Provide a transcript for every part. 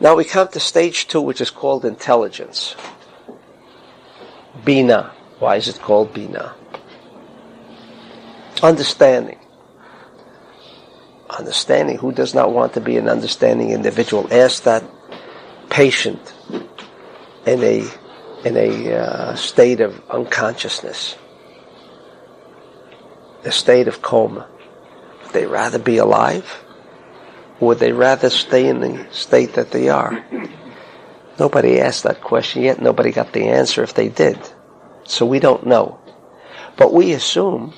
Now we come to stage 2, which is called intelligence. Binah. Why is it called Binah? Understanding. Understanding. Who does not want to be an understanding individual? Ask that patient in a state of unconsciousness, a state of coma. Would they rather be alive? Or would they rather stay in the state that they are? Nobody asked that question yet. Nobody got the answer if they did. So we don't know. But we assume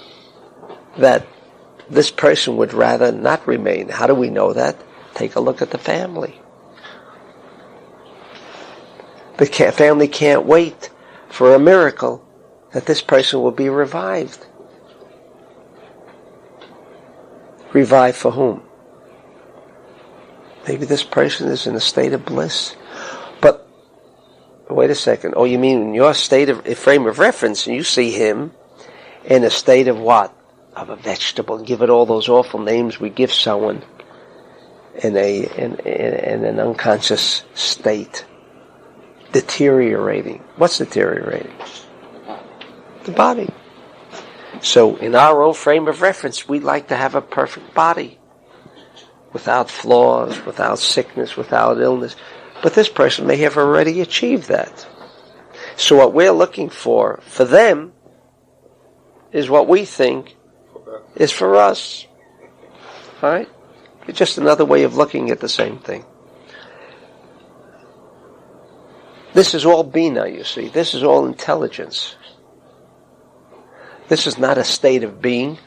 that this person would rather not remain. How do we know that? Take a look at the family. The family can't wait for a miracle that this person will be revived. Revived for whom? Maybe this person is in a state of bliss. But, wait a second. Oh, you mean in your state of frame of reference, and you see him in a state of what? Of a vegetable. And give it all those awful names we give someone in an unconscious state. Deteriorating. What's deteriorating? The body. So, in our own frame of reference, we'd like to have a perfect body. Without flaws, without sickness, without illness. But this person may have already achieved that. So what we're looking for them, is what we think is for us. Alright? It's just another way of looking at the same thing. This is all Binah, you see. This is all intelligence. This is not a state of being,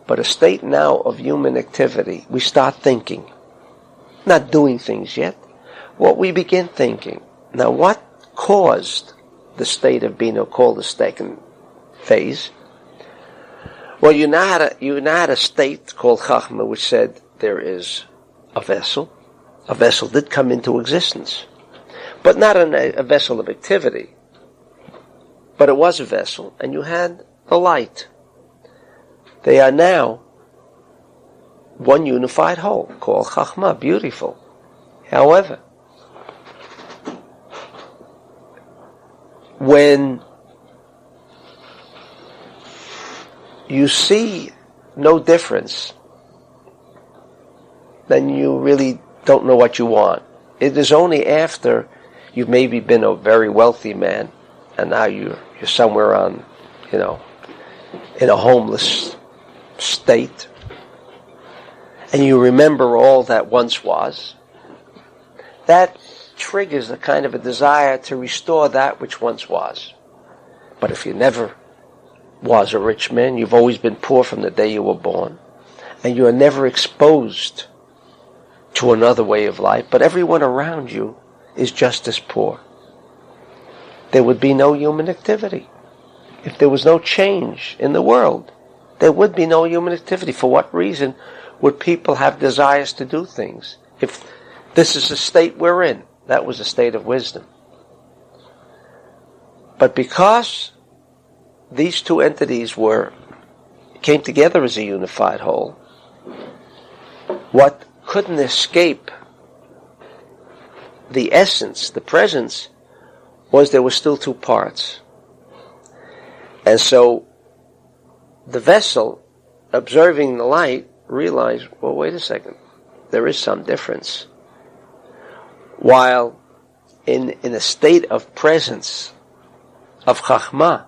but a state now of human activity. We start thinking. Not doing things yet. What we begin thinking. Now what caused the state of Binah, called the second phase? Well, you now had a state called Chochmah, which said there is a vessel. A vessel did come into existence. But not a vessel of activity. But it was a vessel, and you had the light. They are now one unified whole, called Chochmah, beautiful. However, when you see no difference, then you really don't know what you want. It is only after you've maybe been a very wealthy man, and now you're somewhere on, in a homeless state, and you remember all that once was, that triggers a kind of a desire to restore that which once was. But if you never was a rich man, you've always been poor from the day you were born, and you are never exposed to another way of life, but everyone around you is just as poor, there would be no human activity. If there was no change in the world, there would be no human activity. For what reason would people have desires to do things? If this is the state we're in, that was a state of wisdom. But because these two entities came together as a unified whole, what couldn't escape the essence, the presence, was there were still two parts. And so the vessel, observing the light, realized, well, wait a second, there is some difference. While in a state of presence, of Chochmah,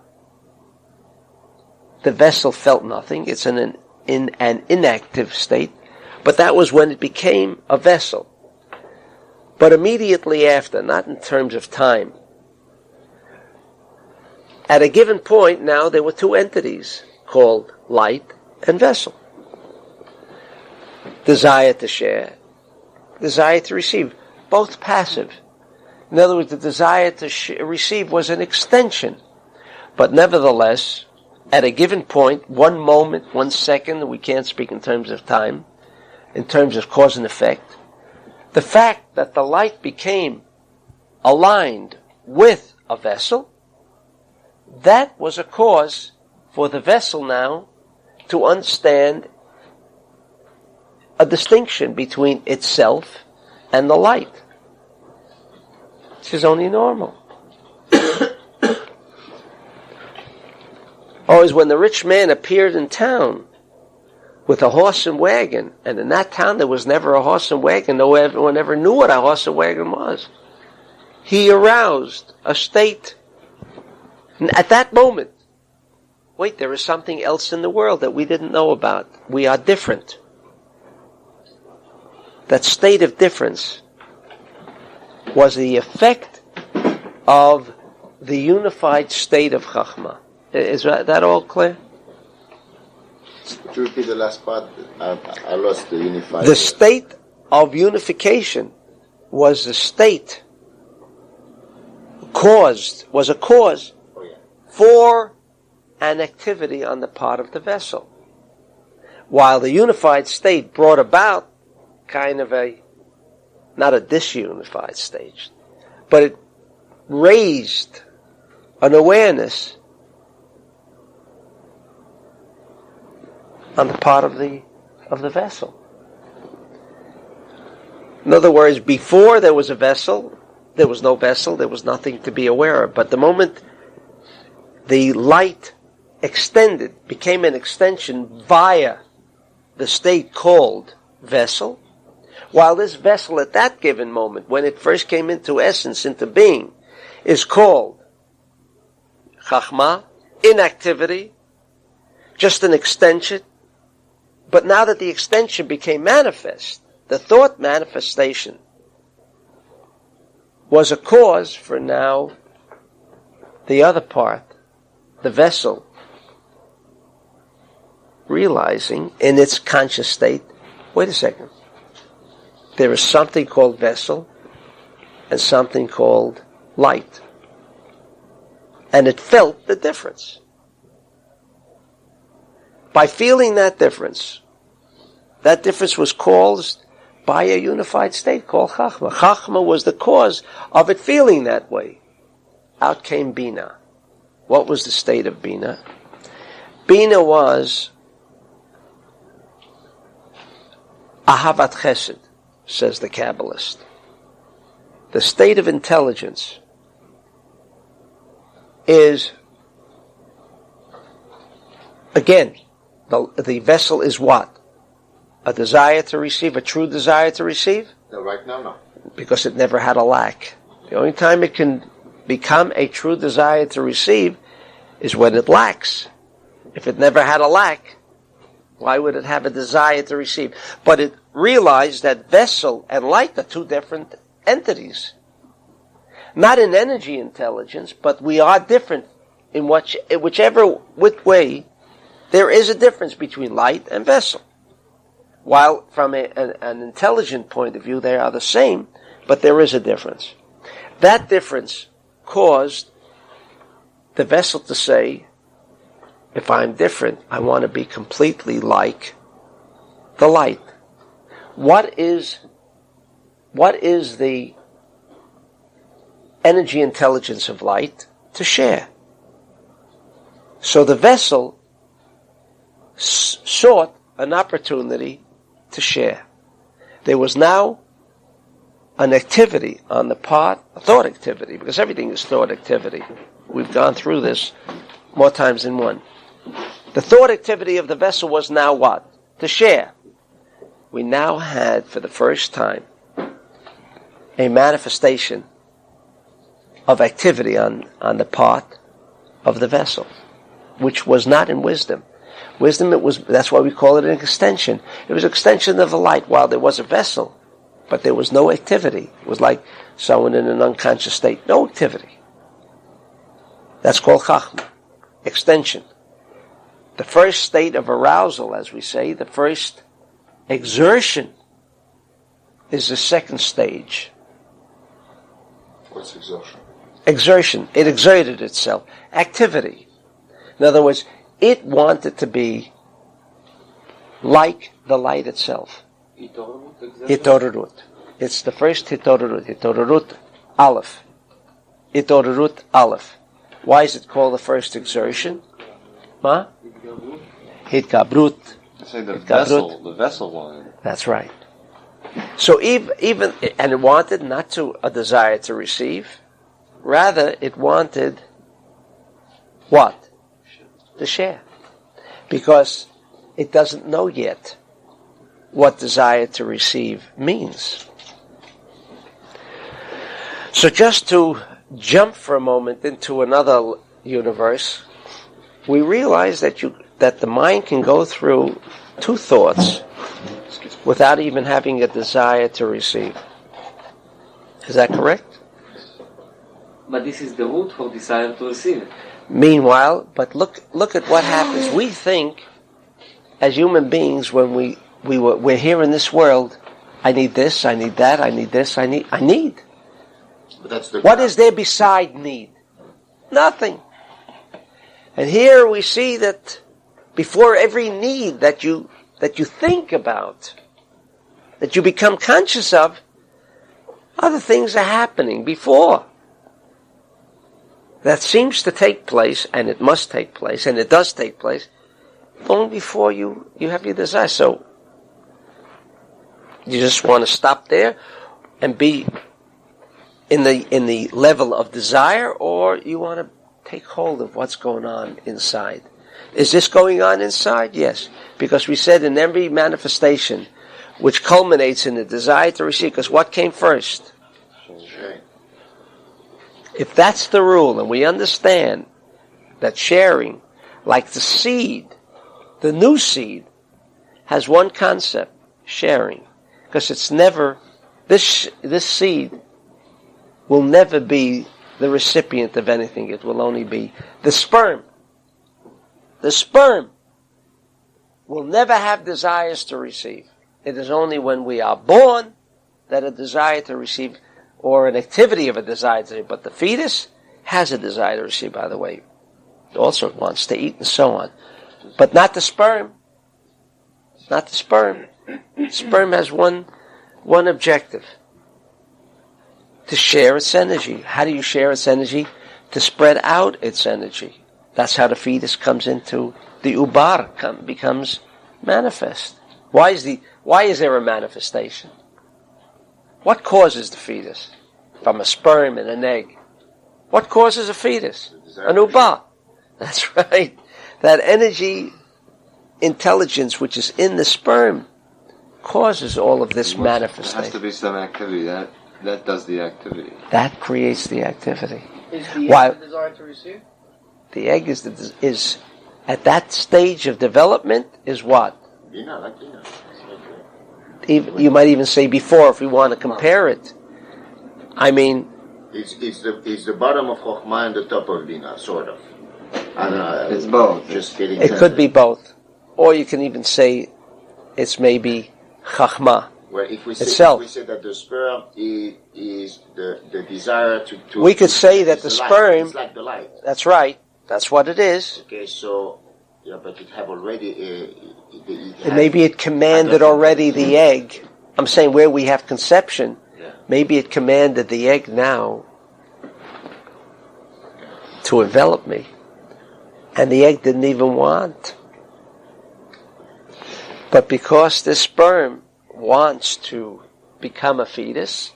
the vessel felt nothing. It's in an inactive state. But that was when it became a vessel. But immediately after, not in terms of time, at a given point now there were two entities called light and vessel. Desire to share, desire to receive, both passive. In other words, the desire to receive was an extension. But nevertheless, at a given point, one moment, 1 second, we can't speak in terms of time, in terms of cause and effect, the fact that the light became aligned with a vessel, that was a cause for the vessel now to understand a distinction between itself and the light. This is only normal. Always when the rich man appeared in town with a horse and wagon, and in that town there was never a horse and wagon, no one ever knew what a horse and wagon was. He aroused a state. And at that moment, wait, there is something else in the world that we didn't know about. We are different. That state of difference was the effect of the unified state of Chochmah. Is that all clear? Could you repeat the last part? I lost the unified. The state of unification was the state was a cause for an activity on the part of the vessel. While the unified state brought about kind of not a disunified stage, but it raised an awareness on the part of the vessel. In other words, before there was a vessel, there was no vessel, there was nothing to be aware of. But the moment the light extended, became an extension via the state called vessel, while this vessel at that given moment, when it first came into essence, into being, is called Chochmah, inactivity, just an extension. But now that the extension became manifest, the thought manifestation was a cause for now the other part, the vessel, realizing in its conscious state, wait a second, there is something called vessel and something called light. And it felt the difference. By feeling that difference was caused by a unified state called Chochmah. Chochmah was the cause of it feeling that way. Out came Binah. What was the state of Binah? Binah was Ahavat Chesed, says the Kabbalist. The state of intelligence is, again, the vessel is what? A desire to receive, a true desire to receive? No, right now, no. Because it never had a lack. The only time it can become a true desire to receive is when it lacks. If it never had a lack, why would it have a desire to receive? But it realized that vessel and light are two different entities. Not in energy intelligence, but we are different in whichever way there is a difference between light and vessel. While from an intelligent point of view they are the same, but there is a difference. That difference caused the vessel to say, if I'm different, I want to be completely like the light. What is the energy intelligence of light? To share. So the vessel sought an opportunity to share. There was now an activity on the part, a thought activity, because everything is thought activity. We've gone through this more times than one. The thought activity of the vessel was now what? To share. We now had, for the first time, a manifestation of activity on the part of the vessel, which was not in wisdom. Wisdom, that's why we call it an extension. It was an extension of the light while there was a vessel, but there was no activity. It was like someone in an unconscious state. No activity. That's called Chochmah, extension. The first state of arousal, as we say, the first exertion, is the second stage. What's exertion? Exertion. It exerted itself. Activity. In other words, it wanted to be like the light itself. Hitorut. It's the first hitorut. Hitorut Aleph. Hitorut Aleph. Why is it called the first exertion? Huh? Hitgabrut. I say the vessel one. That's right. So even and it wanted not to a desire to receive, rather it wanted what? To share. Because it doesn't know yet what desire to receive means. So just to jump for a moment into another universe, we realize that the mind can go through two thoughts without even having a desire to receive. Is that correct? But this is the root for desire to receive. Meanwhile, but look at what happens. We think, as human beings, when we're here in this world, I need this, I need that, I need this, I need. But that's the What is there beside need? Nothing. And here we see that before every need that you think about, that you become conscious of, other things are happening before. That seems to take place, and it must take place, and it does take place, long before you have your desire. So, you just want to stop there and be in the level of desire, or you want to take hold of what's going on inside. Is this going on inside? Yes. Because we said in every manifestation, which culminates in the desire to receive, because what came first? If that's the rule, and we understand that sharing, like the seed, the new seed, has one concept, sharing. Because it's never, this seed will never be the recipient of anything. It will only be the sperm. The sperm will never have desires to receive. It is only when we are born that a desire to receive, or an activity of a desire to receive. But the fetus has a desire to receive, by the way. It also wants to eat and so on. But not the sperm. Not the sperm. Sperm has one objective. To share its energy. How do you share its energy? To spread out its energy. That's how the fetus comes into the ubar, becomes manifest. Why is there a manifestation? What causes the fetus? From a sperm and an egg. What causes a fetus? An ubar. That's right. That energy, intelligence which is in the sperm causes all of this manifestation. There has to be some activity. That does the activity. That creates the activity. Is the egg the desire to receive? The egg is at that stage of development is what? Binah, like Binah. You might even say before, if we want to compare it. I mean, It's the bottom of Chochmah and the top of Binah, sort of. I don't know. It's both. Just getting it could be both. Or you can even say it's maybe Chochmah. Well, if we say that the sperm is the desire to we could say that the sperm, it's like the light. That's right. That's what it is. Okay, so but it have already. Maybe it commanded already the egg. I'm saying where we have conception. Yeah. Maybe it commanded the egg now to envelop me, and the egg didn't even want. But because this sperm wants to become a fetus,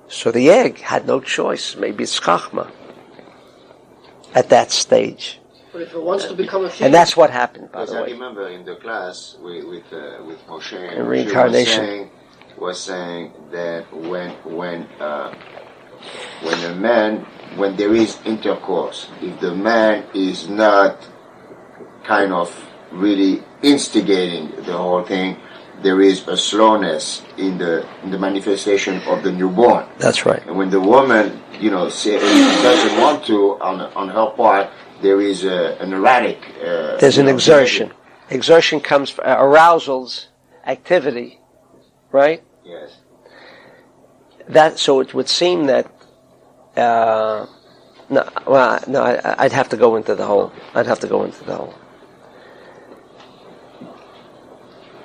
so the egg had no choice. Maybe it's Chochmah at that stage. But if it wants to become a fetus, and that's what happened, by the I way. remember in the class with Moshe, In reincarnation, was saying that when there is intercourse, if the man is not kind of really instigating the whole thing, there is a slowness in the manifestation of the newborn. That's right. And when the woman, doesn't want to on her part, there is an erratic. There's an exertion. Exertion comes from arousal's activity, right? Yes. So it would seem that. I'd have to go into the whole.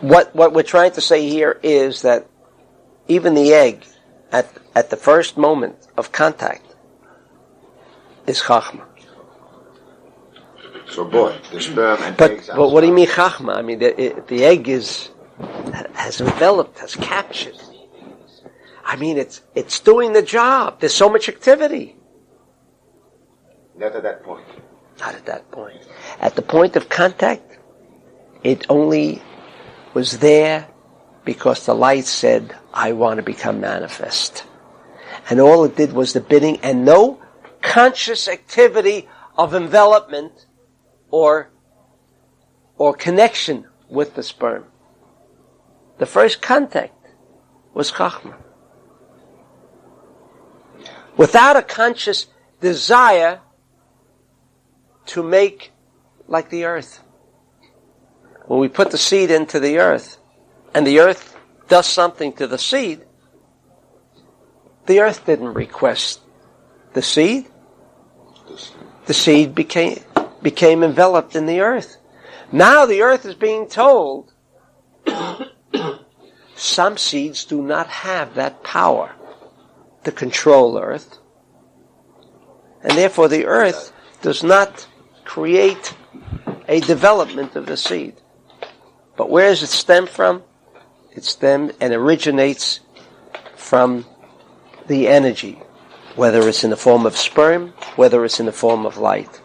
What we're trying to say here is that even the egg, at the first moment of contact, is Chochmah. So both the sperm and But eggs. what do you mean Chochmah? I mean the egg has enveloped, has captured. I mean, it's doing the job. There's so much activity. Not at that point. Not at that point. At the point of contact, it only was there because the light said, I want to become manifest. And all it did was the bidding, and no conscious activity of envelopment or connection with the sperm. The first contact was Chochmah. Without a conscious desire to make like the earth. When we put the seed into the earth, and the earth does something to the seed, the earth didn't request the seed. The seed became enveloped in the earth. Now the earth is being told some seeds do not have that power to control earth, and therefore the earth does not create a development of the seed. But where does it stem from? It stems and originates from the energy, whether it's in the form of sperm, whether it's in the form of light.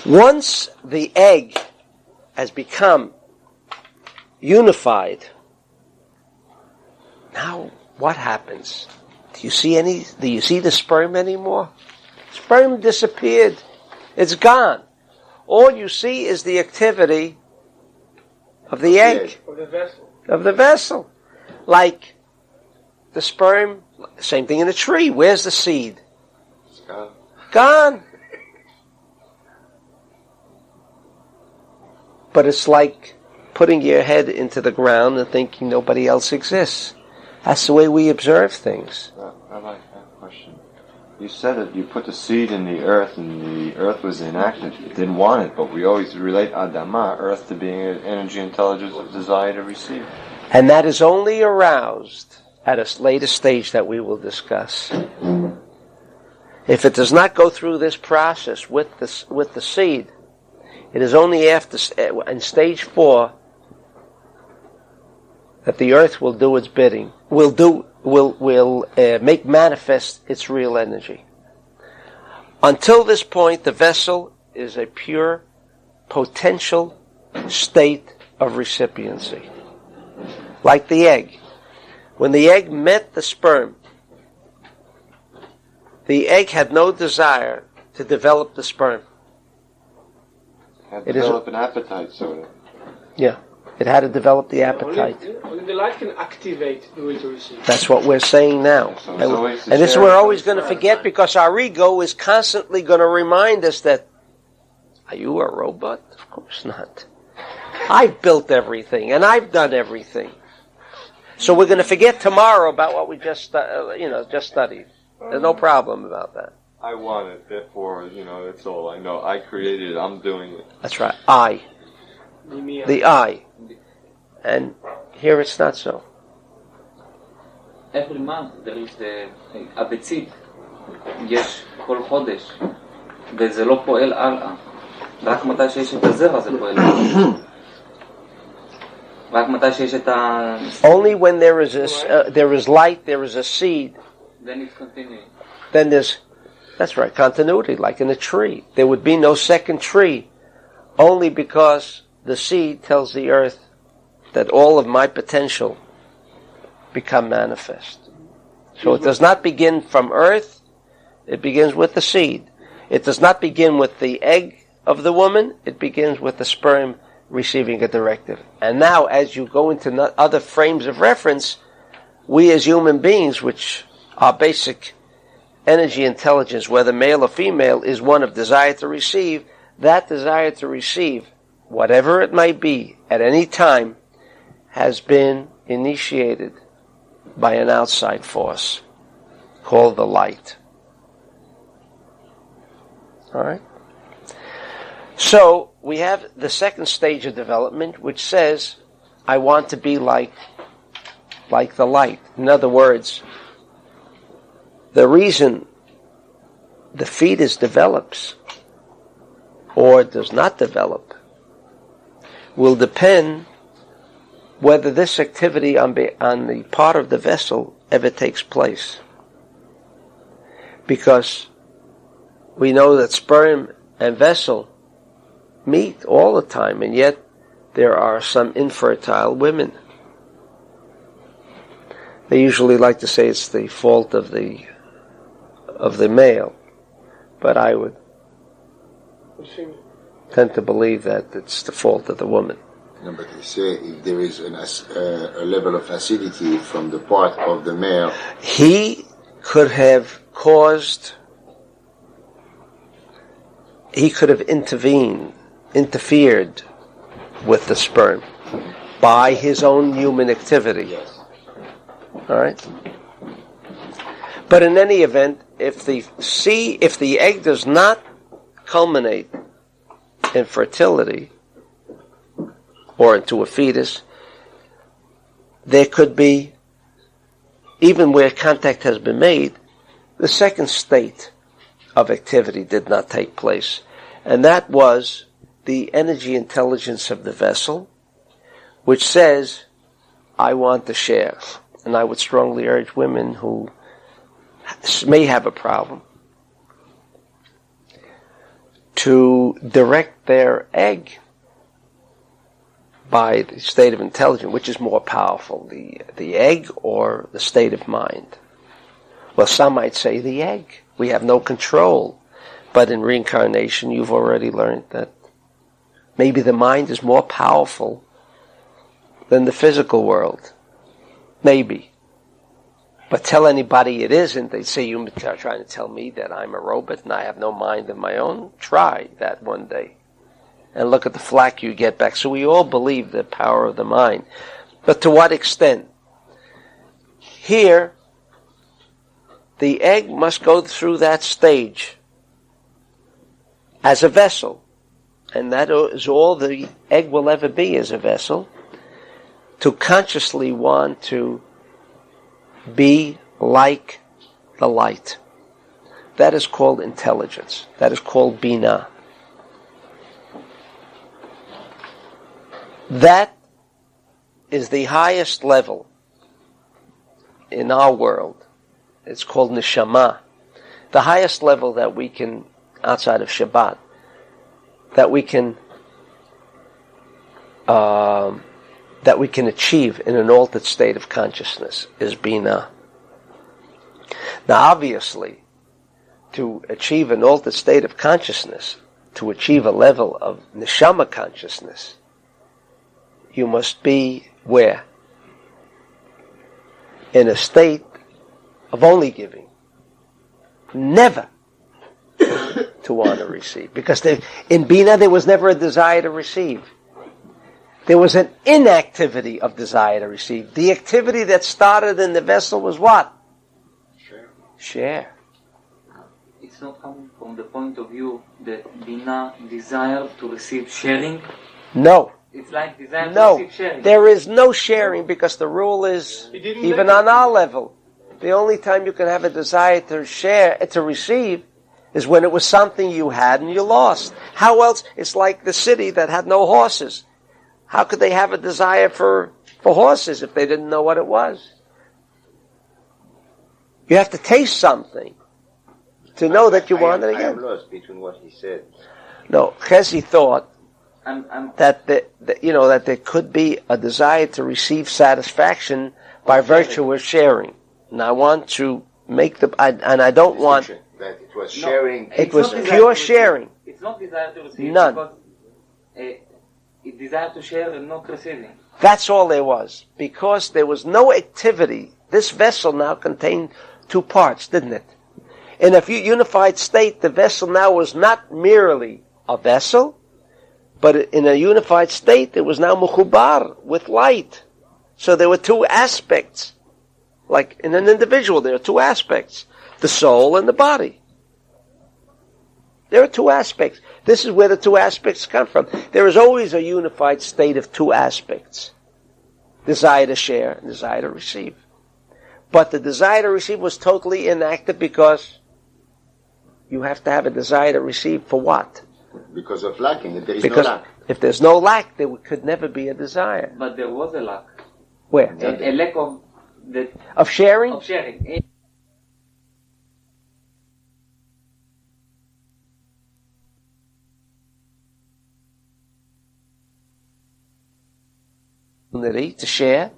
Once the egg has become unified, now what happens? Do you see the sperm anymore? Sperm disappeared. It's gone. All you see is the activity of the egg. Of the vessel. Like the sperm, same thing in a tree. Where's the seed? It's gone. Gone. But it's like putting your head into the ground and thinking nobody else exists. That's the way we observe things. I like that question. You said that you put the seed in the earth and the earth was inactive. It didn't want it, but we always relate Adamah, earth, to being an energy, intelligence, of desire to receive. And that is only aroused at a later stage that we will discuss. If it does not go through this process with the seed, it is only after, in stage 4, that the earth will do its bidding, will make manifest its real energy. Until this point, the vessel is a pure potential state of recipiency. Like the egg. When the egg met the sperm, the egg had no desire to develop the sperm. Had to develop an appetite, sort of. Yeah. It had to develop the appetite. Only the light can activate the will to receive. That's what we're saying now. So and this we're always going to forget because our ego is constantly going to remind us that, are you a robot? Of course not. I've built everything and I've done everything. So we're going to forget tomorrow about what we just studied. There's no problem about that. I want it, therefore, that's all I know. I created it, I'm doing it. That's right. I. The I. And here it's not so. Every month there is הביצית, יש כל חודש, וזה לא פועל הלאה. רק מתי שיש את הזרע זה פועל הלאה. רק מתי שיש את ה... Only when there is light, there is a seed. Then it continues. Then that's right, continuity, like in a tree. There would be no second tree, only because the seed tells the earth that all of my potential become manifest. So it does not begin from earth, it begins with the seed. It does not begin with the egg of the woman, it begins with the sperm receiving a directive. And now as you go into other frames of reference, we as human beings, which our basic energy intelligence, whether male or female, is one of desire to receive. That desire to receive, whatever it might be, at any time, has been initiated by an outside force called the light. All right? So, we have the second stage of development, which says, I want to be like the light. In other words, the reason the fetus develops or does not develop will depend whether this activity on the part of the vessel ever takes place. Because we know that sperm and vessel meet all the time, and yet there are some infertile women. They usually like to say it's the fault of the male, but I would tend to believe that it's the fault of the woman. No, but they say if there is a level of acidity from the part of the male, he could have interfered with the sperm by his own human activity. yes. All right? But in any event, if the egg does not culminate in fertility or into a fetus, there could be, even where contact has been made, the second state of activity did not take place. And that was the energy intelligence of the vessel, which says, I want to share. And I would strongly urge women who may have a problem to direct their egg by the state of intelligence, which is more powerful, the egg or the state of mind. Well, some might say the egg. We have no control. But in reincarnation, you've already learned that maybe the mind is more powerful than the physical world. Maybe. But tell anybody it isn't, they say you're trying to tell me that I'm a robot and I have no mind of my own. Try that one day. And look at the flack you get back. So we all believe the power of the mind. But to what extent? Here, the egg must go through that stage as a vessel. And that is all the egg will ever be, as a vessel. To consciously want to be like the light. That is called intelligence. That is called Binah. That is the highest level in our world. It's called neshama. The highest level that we can, outside of Shabbat, that we can achieve in an altered state of consciousness is Binah. Now, obviously, to achieve an altered state of consciousness, to achieve a level of neshama consciousness, you must be where? In a state of only giving. Never to want to receive. Because in Binah there was never a desire to receive. There was an inactivity of desire to receive. The activity that started in the vessel was what? Share. It's not coming from the point of view that Binah desire to receive sharing. No. It's like desire No. to receive sharing. There is no sharing, because the rule is, even on our level, the only time you can have a desire to share, to receive, is when it was something you had and you lost. How else? It's like the city that had no horses. How could they have a desire for horses if they didn't know what it was? You have to taste something to know that you want it I am again. lost between what he said. No, Chesi thought I'm that that there could be a desire to receive satisfaction by virtue of sharing. And I want to make I don't want. That it was sharing. It It's was not pure desire to sharing. receive. It's not desire to receive. None. Because it desire to share and not receiving. That's all there was. Because there was no activity. This vessel now contained two parts, didn't it? In a unified state, the vessel now was not merely a vessel, but in a unified state, it was now muchubar, with light. So there were two aspects. Like in an individual, there are two aspects. The soul and the body. There are two aspects. This is where the two aspects come from. There is always a unified state of two aspects. Desire to share and desire to receive. But the desire to receive was totally inactive, because you have to have a desire to receive for what? Because of lacking, if there is Because no lack. if there's no lack, there could never be a desire. But there was a lack. Where? A lack of the Of sharing? of sharing. To share.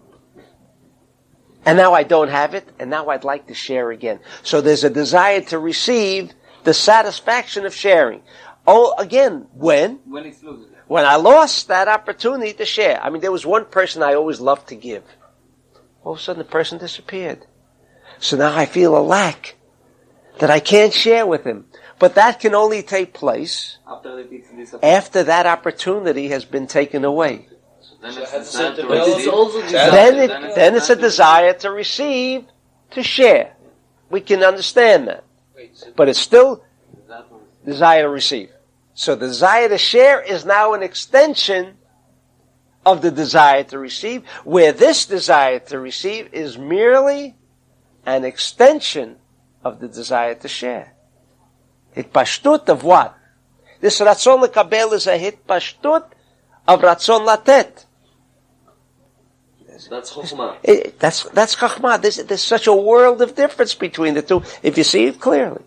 And now I don't have it, and now I'd like to share again. So there's a desire to receive the satisfaction of sharing. Oh, again, when? When it's losing. When I lost that opportunity to share. I mean, there was one person I always loved to give. All of a sudden, the person disappeared. So now I feel a lack that I can't share with him. But that can only take place after that opportunity has been taken away. Then it's a desire to receive, to share. We can understand that. But it's still desire to receive. So the desire to share is now an extension of the desire to receive, where this desire to receive is merely an extension of the desire to share. Hitpashtut of what? This Ratzon Lekabel is a hitpashtut of Ratzon Latet. That's Chochmah. That's Chochmah. There's such a world of difference between the two, if you see it clearly.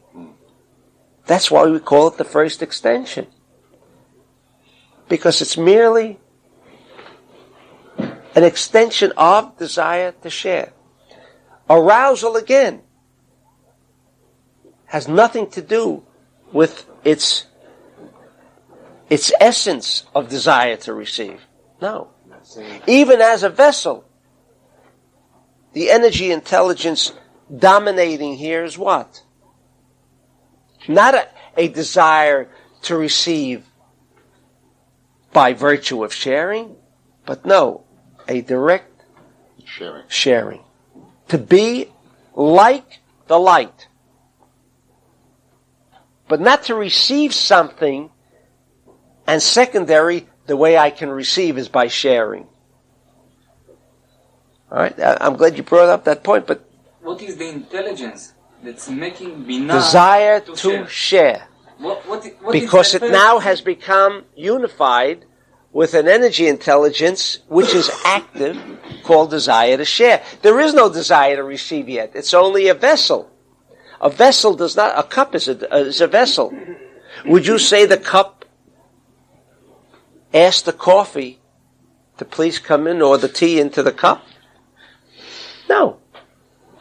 That's why we call it the first extension. Because it's merely an extension of desire to share. Arousal, again, has nothing to do with its essence of desire to receive. No. Even as a vessel, the energy intelligence dominating here is what? Not a desire to receive by virtue of sharing, but no, a direct sharing. To be like the light. But not to receive something, and secondary, the way I can receive is by sharing. All right, I'm glad you brought up that point, but what is the intelligence that's making Binah desire to share? What because it now has become unified with an energy intelligence which is active, called desire to share. There is no desire to receive yet. It's only a vessel. A vessel does not. A cup is a vessel. Would you say the cup asked the coffee to please come in, or the tea into the cup? No.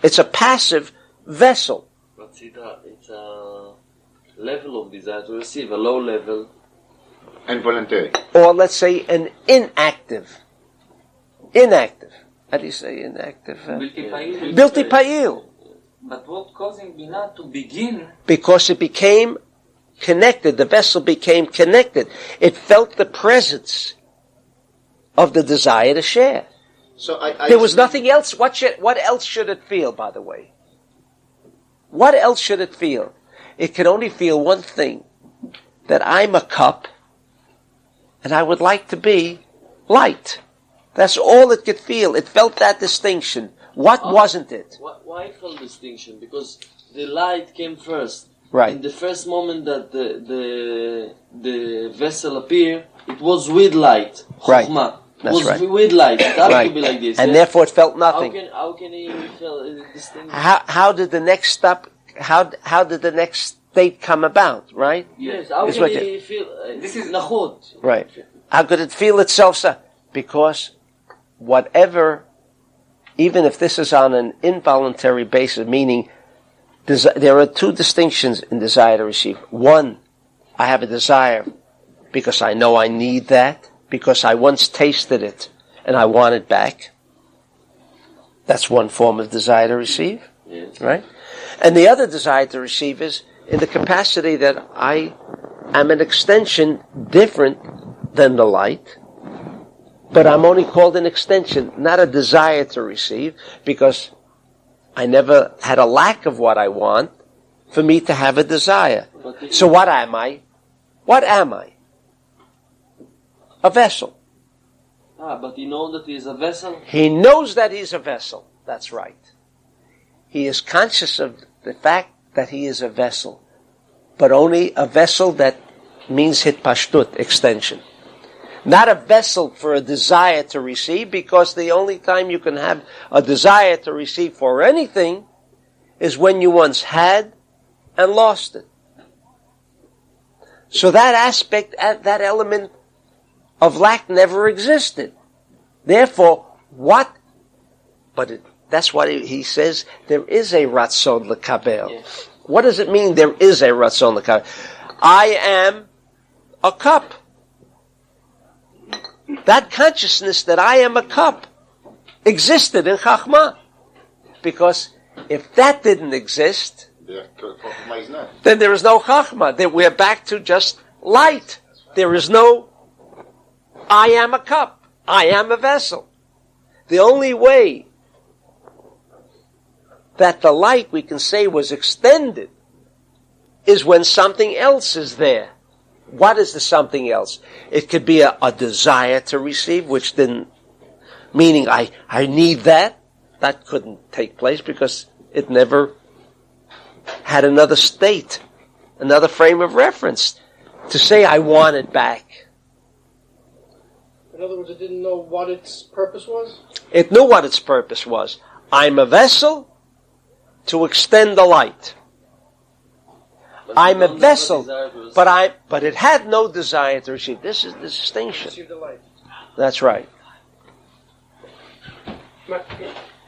It's a passive vessel. But it's a level of desire to receive, a low level. And voluntary. Or let's say an inactive. How do you say inactive? Bilti Pa'il. But what causing Binah to begin? Because it became connected. The vessel became connected. It felt the presence of the desire to share. So there was nothing else. What else should it feel, by the way? What else should it feel? It can only feel one thing. That I'm a cup, and I would like to be light. That's all it could feel. It felt that distinction. What wasn't it? Why felt distinction? Because the light came first. Right. In the first moment that the vessel appeared, it was with light. Right. Chochmah. That's was right. With light. It had Right. to be like this. And yeah? therefore it felt nothing. How can he feel distinction? How did the next step? How did the next state come about? Right. Yes. How Is can what he feel? This is nachot. Right. How could it feel itself so? Because whatever, even if this is on an involuntary basis, meaning there are two distinctions in desire to receive. One, I have a desire because I know I need that, because I once tasted it and I want it back. That's one form of desire to receive. Yes. Right? And the other desire to receive is in the capacity that I am an extension different than the light, but I'm only called an extension, not a desire to receive, because I never had a lack of what I want for me to have a desire. So what am I? What am I? A vessel. But he knows that he is a vessel. He knows that he's a vessel. That's right. He is conscious of the fact that he is a vessel, but only a vessel that means hitpashtut, extension. Not a vessel for a desire to receive, because the only time you can have a desire to receive for anything is when you once had and lost it. So that aspect, that element of lack never existed. Therefore, what? That's what he says, there is a ratzon l'kabel. Yes. What does it mean, there is a ratzon l'kabel? I am a cup. That consciousness that I am a cup existed in Chochmah. Because if that didn't exist, then there is no Chochmah. Then we're back to just light. There is no, I am a cup. I am a vessel. The only way that the light, we can say, was extended is when something else is there. What is the something else? It could be a desire to receive, which didn't, meaning I need that. That couldn't take place because it never had another state, another frame of reference to say I want it back. In other words, it didn't know what its purpose was? It knew what its purpose was. I'm a vessel to extend the light. I'm a vessel, but it had no desire to receive. This is the distinction. Receive the light. That's right.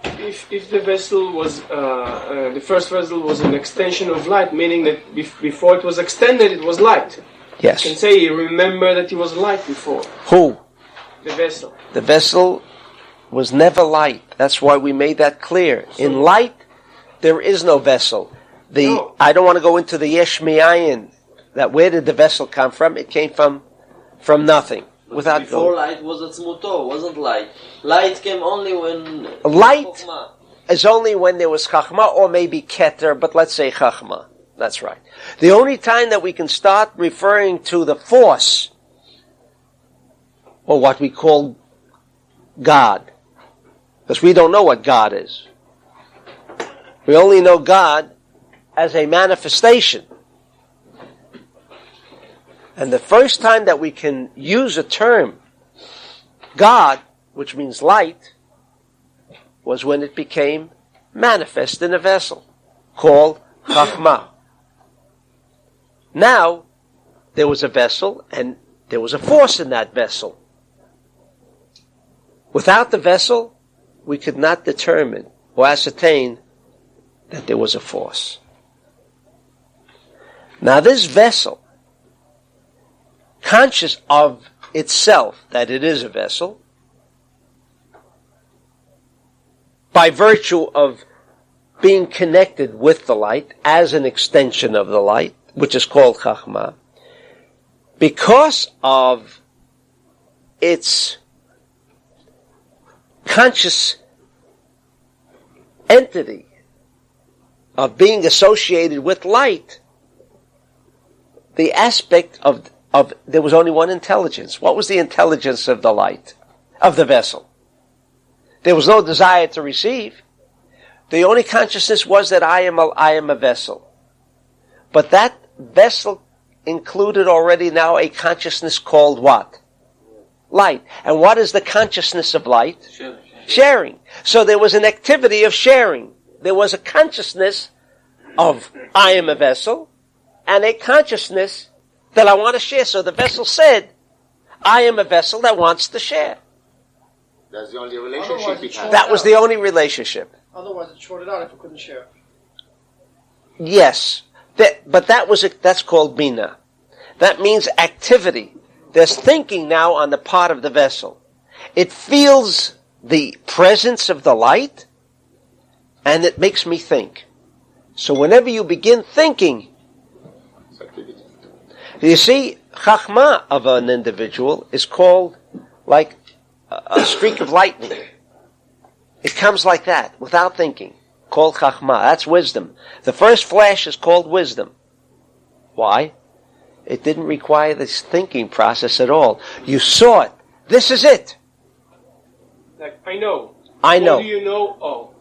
If the vessel was, the first vessel was an extension of light, meaning that before it was extended, it was light. Yes. You can say you remember that it was light before. Who? The vessel. The vessel was never light. That's why we made that clear. In light, there is no vessel. No. I don't want to go into the yesh mi'ayin, that where did the vessel come from? It came from nothing. But before light was atzmuto, wasn't light. Light came only when... Light Chochmah. is only when there was Chochmah, or maybe Keter, but let's say Chochmah. That's right. The only time that we can start referring to the force, or what we call God, because we don't know what God is. We only know God as a manifestation. And the first time that we can use a term, God, which means light, was when it became manifest in a vessel, called Chochmah. Now, there was a vessel, and there was a force in that vessel. Without the vessel, we could not determine or ascertain that there was a force. Now this vessel, conscious of itself that it is a vessel, by virtue of being connected with the light as an extension of the light, which is called Chochmah, because of its conscious entity of being associated with light, the aspect of there was only one intelligence. What was the intelligence of the light, of the vessel? There was no desire to receive. The only consciousness was that I am a vessel. But that vessel included already now a consciousness called what? Light. And what is the consciousness of light? Sharing. So there was an activity of sharing. There was a consciousness of I am a vessel, and a consciousness that I want to share. So the vessel said, I am a vessel that wants to share. That's the only relationship it had. That was the only relationship. Otherwise, it shorted out if it couldn't share. Yes. But that's called Binah. That means activity. There's thinking now on the part of the vessel. It feels the presence of the light, and it makes me think. So whenever you begin thinking, you see, Chochmah of an individual is called like a streak of lightning. It comes like that, without thinking. Called Chochmah. That's wisdom. The first flash is called wisdom. Why? It didn't require this thinking process at all. You saw it. This is it. Like, I know. I know. What do you know? Oh.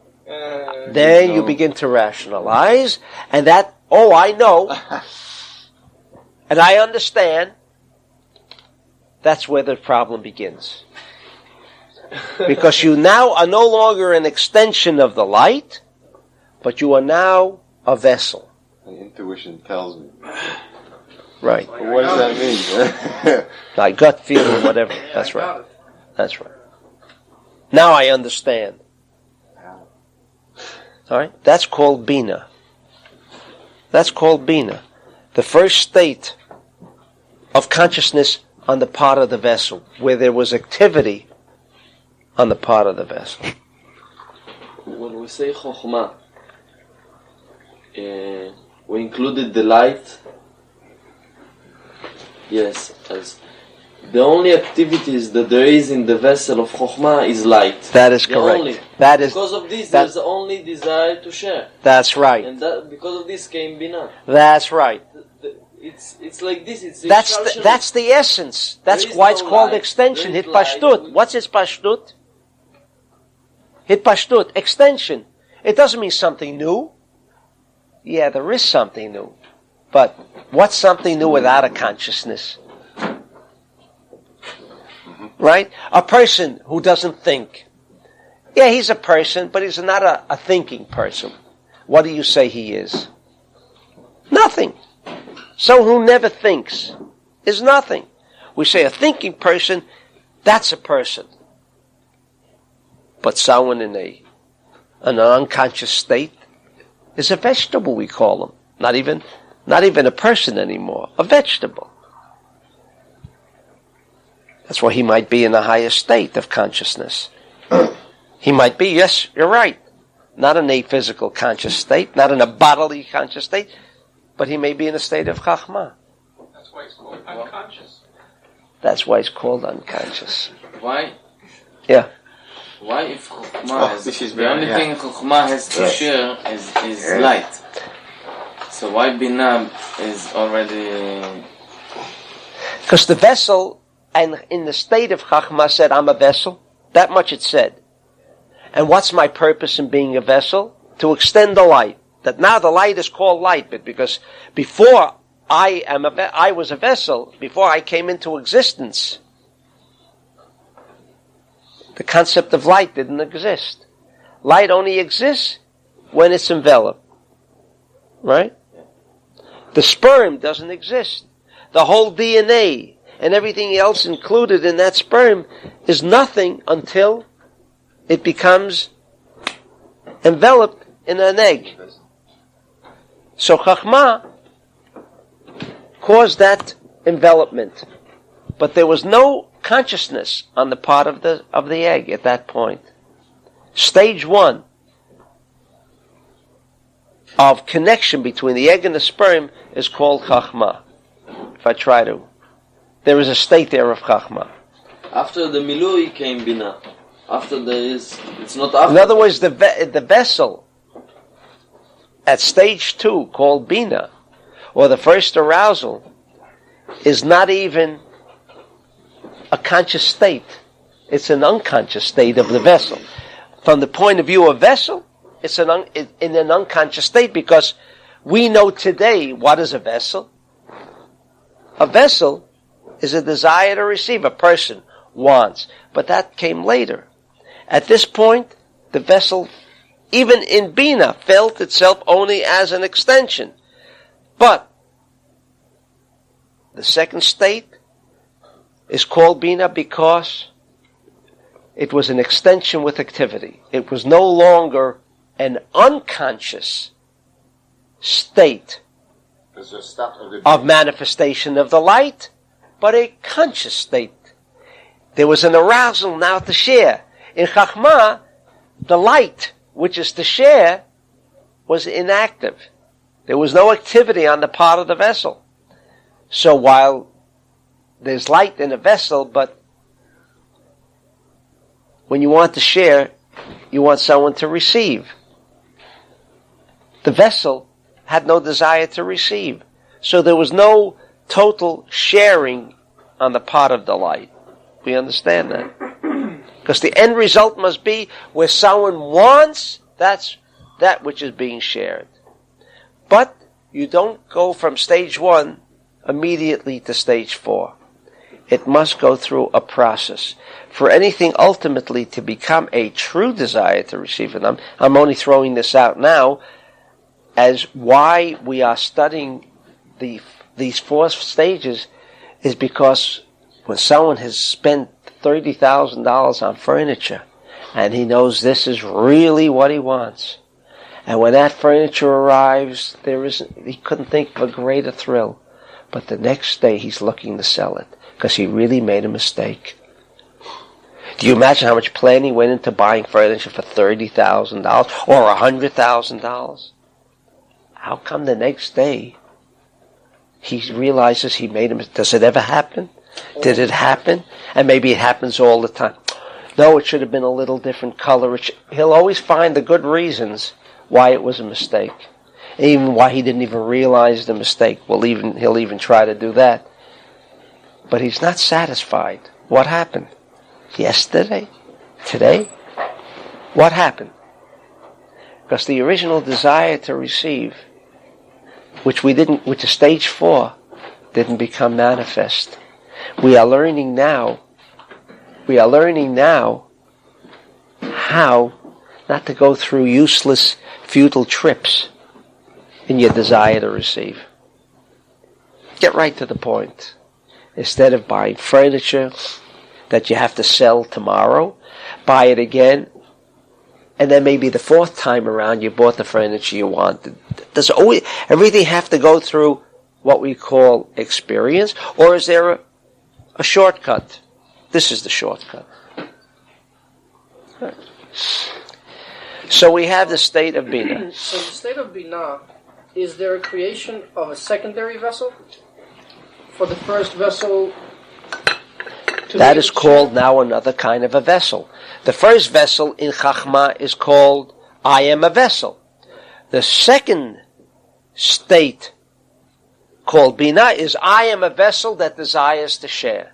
Then you begin to rationalize, and that, I know. and I understand, that's where the problem begins. Because you now are no longer an extension of the light, but you are now a vessel. My intuition tells me. Right. But what does that mean? Like gut feeling, whatever. That's right. That's right. Now I understand. All right? That's called Binah. That's called Binah. The first state of consciousness on the part of the vessel, where there was activity on the part of the vessel. When we say Chochmah, we included the light. Yes, as the only activities that there is in the vessel of Chochmah is light. That is the correct. Only. That is, because of this, there's only desire to share. That's right. And that, because of this came Binah. That's right. It's like this. It's That's the essence. That's why it's called extension. Hitpashtut. What's Hitpashtut? Hitpashtut. Extension. It doesn't mean something new. Yeah, there is something new. But what's something new without a consciousness? Right? A person who doesn't think. Yeah, he's a person, but he's not a thinking person. What do you say he is? Nothing. Someone who never thinks is nothing. We say a thinking person, that's a person. But someone in an unconscious state is a vegetable, we call them. Not even a person anymore. A vegetable. That's why he might be in a higher state of consciousness. He might be, yes, you're right, not in a physical conscious state, not in a bodily conscious state, but he may be in a state of Chochmah. That's why it's called unconscious. That's why it's called unconscious. Why? Yeah. Why if Chochmah has, this is the only thing Chochmah has to share is light. So why Binah is already... Because the vessel, and in the state of Chochmah said, I'm a vessel. That much it said. And what's my purpose in being a vessel? To extend the light. That now the light is called light, but because before I was a vessel, before I came into existence, the concept of light didn't exist. Light only exists when it's enveloped. Right? The sperm doesn't exist. The whole DNA and everything else included in that sperm is nothing until it becomes enveloped in an egg. So Chochmah caused that envelopment. But there was no consciousness on the part of the egg at that point. Stage 1 of connection between the egg and the sperm is called Chochmah. If I try to. There is a state there of Chochmah. After the Milui came Binah. After there is, it's not after. In other words, the vessel at stage 2, called Binah, or the first arousal, is not even a conscious state. It's an unconscious state of the vessel. From the point of view of vessel, it's in an unconscious state, because we know today what is a vessel. A vessel is a desire to receive. A person wants. But that came later. At this point, the vessel, even in Binah, felt itself only as an extension. But the second state is called Binah because it was an extension with activity. It was no longer an unconscious state of manifestation of the light, but a conscious state. There was an arousal now to share. In Chochmah, the light, which is to share, was inactive. There was no activity on the part of the vessel. So while there's light in a vessel, but when you want to share, you want someone to receive. The vessel had no desire to receive. So there was no total sharing on the part of the light. We understand that. Because the end result must be where someone wants, that's that which is being shared. But you don't go from stage 1 immediately to stage 4. It must go through a process. For anything ultimately to become a true desire to receive, and I'm only throwing this out now as why we are studying these 4 stages, is because when someone has spent $30,000 on furniture and he knows this is really what he wants, and when that furniture arrives, he couldn't think of a greater thrill. But the next day he's looking to sell it because he really made a mistake. Do you imagine how much planning went into buying furniture for $30,000 or $100,000? How come the next day he realizes he made a mistake? Does it ever happen? Did it happen? And maybe it happens all the time. No, it should have been a little different color. He'll always find the good reasons why it was a mistake. Even why he didn't even realize the mistake. He'll even try to do that. But he's not satisfied. What happened? Yesterday? Today? What happened? Because the original desire to receive, which is stage 4, didn't become manifest. We are learning now how not to go through useless, futile trips in your desire to receive. Get right to the point. Instead of buying furniture that you have to sell tomorrow, buy it again, and then maybe the 4th time around you bought the furniture you wanted. Does everything have to go through what we call experience, or is there a shortcut? This is the shortcut. So we have the state of Binah. So the state of Binah, is there a creation of a secondary vessel for the first vessel? That is called now another kind of a vessel. The first vessel in Chochmah is called I am a vessel. The second state called Binah is I am a vessel that desires to share.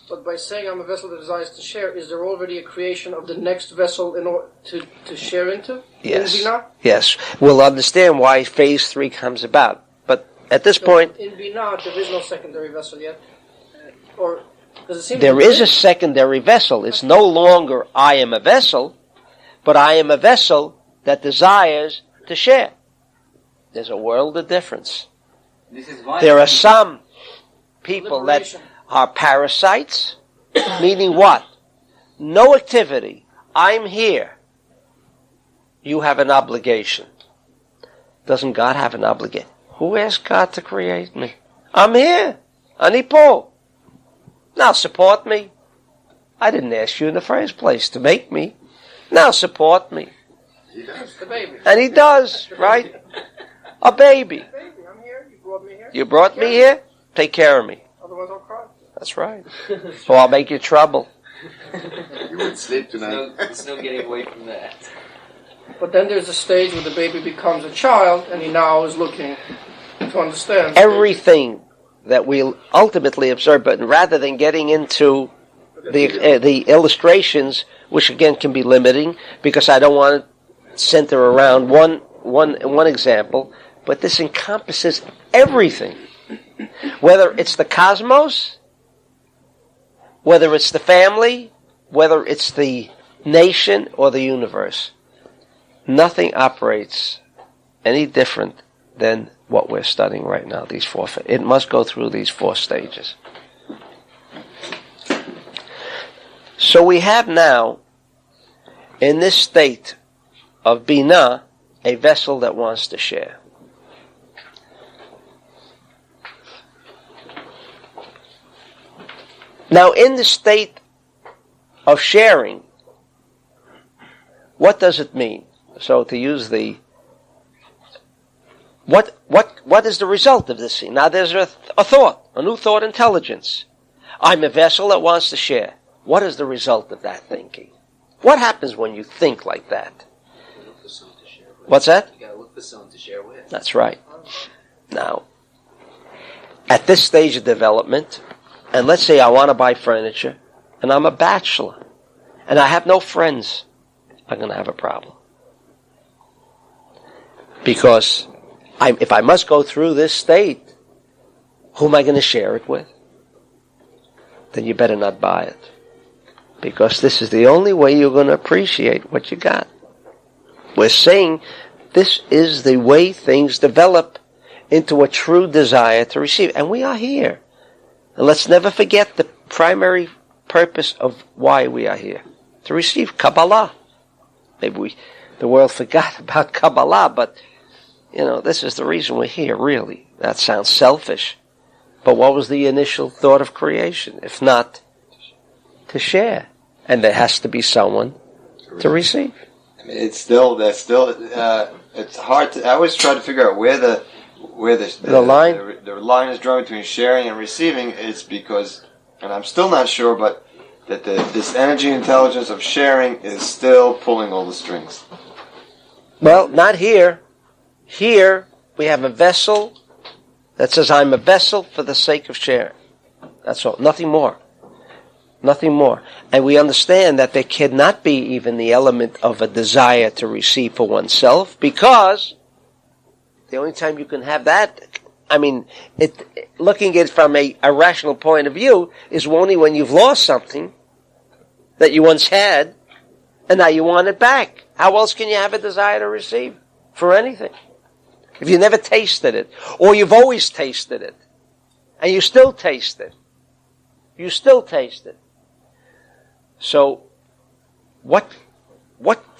But by saying I'm a vessel that desires to share, is there already a creation of the next vessel in order to share into? Yes. In Binah? Yes. We'll understand why phase 3 comes about. But at this point, in Binah, there is no secondary vessel yet. Or does it seem there is a secondary vessel. It's no longer I am a vessel, but I am a vessel that desires to share. There's a world of difference. This is why There are some people that are parasites, meaning what? No activity. I'm here. You have an obligation. Doesn't God have an obligation? Who asked God to create me? I'm here. Ani po. Now support me. I didn't ask you in the first place to make me. Now support me. He does. the baby? And he does, right? A baby. Baby, I'm here. You brought me here. You brought me here? Take care of me. Otherwise I'll cry. That's right. So I'll make you trouble. You would sleep tonight. there's no getting away from that. But then there's a stage where the baby becomes a child, and he now is looking to understand. Everything that we'll ultimately observe, but rather than getting into the illustrations, which again can be limiting, because I don't want to center around one example, but this encompasses everything. Whether it's the cosmos, whether it's the family, whether it's the nation or the universe. Nothing operates any different than what we're studying right now, these 4. It must go through these 4 stages. So we have now, in this state of Binah, a vessel that wants to share. Now, in the state of sharing, what does it mean? So, to use what is the result of this scene? Now, there's a thought, a new thought intelligence. I'm a vessel that wants to share. What is the result of that thinking? What happens when you think like that? Look for someone to share with. What's that? You gotta look for someone to share with. That's right. Now, at this stage of development, and let's say I want to buy furniture, and I'm a bachelor, and I have no friends, I'm going to have a problem. Because if I must go through this state, Who am I going to share it with? Then you better not buy it. Because this is the only way you're going to appreciate what you got. We're saying this is the way things develop into a true desire to receive. And we are here. And let's never forget the primary purpose of why we are here. To receive Kabbalah. Maybe the world forgot about Kabbalah, but, this is the reason we're here, really. That sounds selfish. But what was the initial thought of creation, if not to share? And there has to be someone to receive. I mean, it's hard to. I always try to figure out where the line is drawn between sharing and receiving. It's because, and I'm still not sure, but that this energy intelligence of sharing is still pulling all the strings. Well, not here. Here we have a vessel that says, I'm a vessel for the sake of sharing. That's all. Nothing more. Nothing more. And we understand that there cannot be even the element of a desire to receive for oneself, because the only time you can have that, looking at it from a rational point of view, is only when you've lost something that you once had, and now you want it back. How else can you have a desire to receive for anything? If you never tasted it, or you've always tasted it, and you still taste it. You still taste it. So, what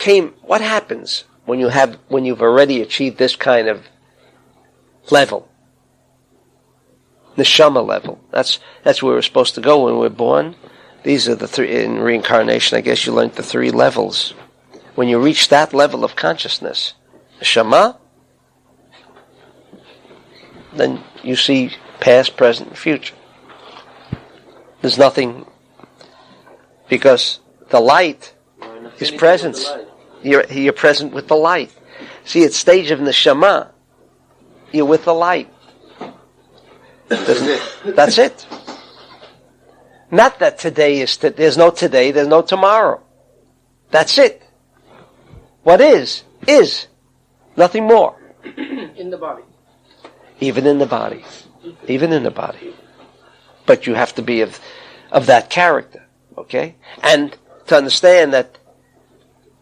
happens when you've already achieved this kind of level? Neshama level. That's where we're supposed to go when we're born. These are the three, in reincarnation, I guess you learned the 3 levels. When you reach that level of consciousness, Neshama, then you see past, present, and future. There's nothing, because the light is presence. You're present with the light. See, at stage of Neshama, you're with the light. That's it. Not that today is, there's no today, there's no tomorrow. That's it. What is. Nothing more. In the body. Even in the body. Even in the body. But you have to be of that character. Okay? And to understand that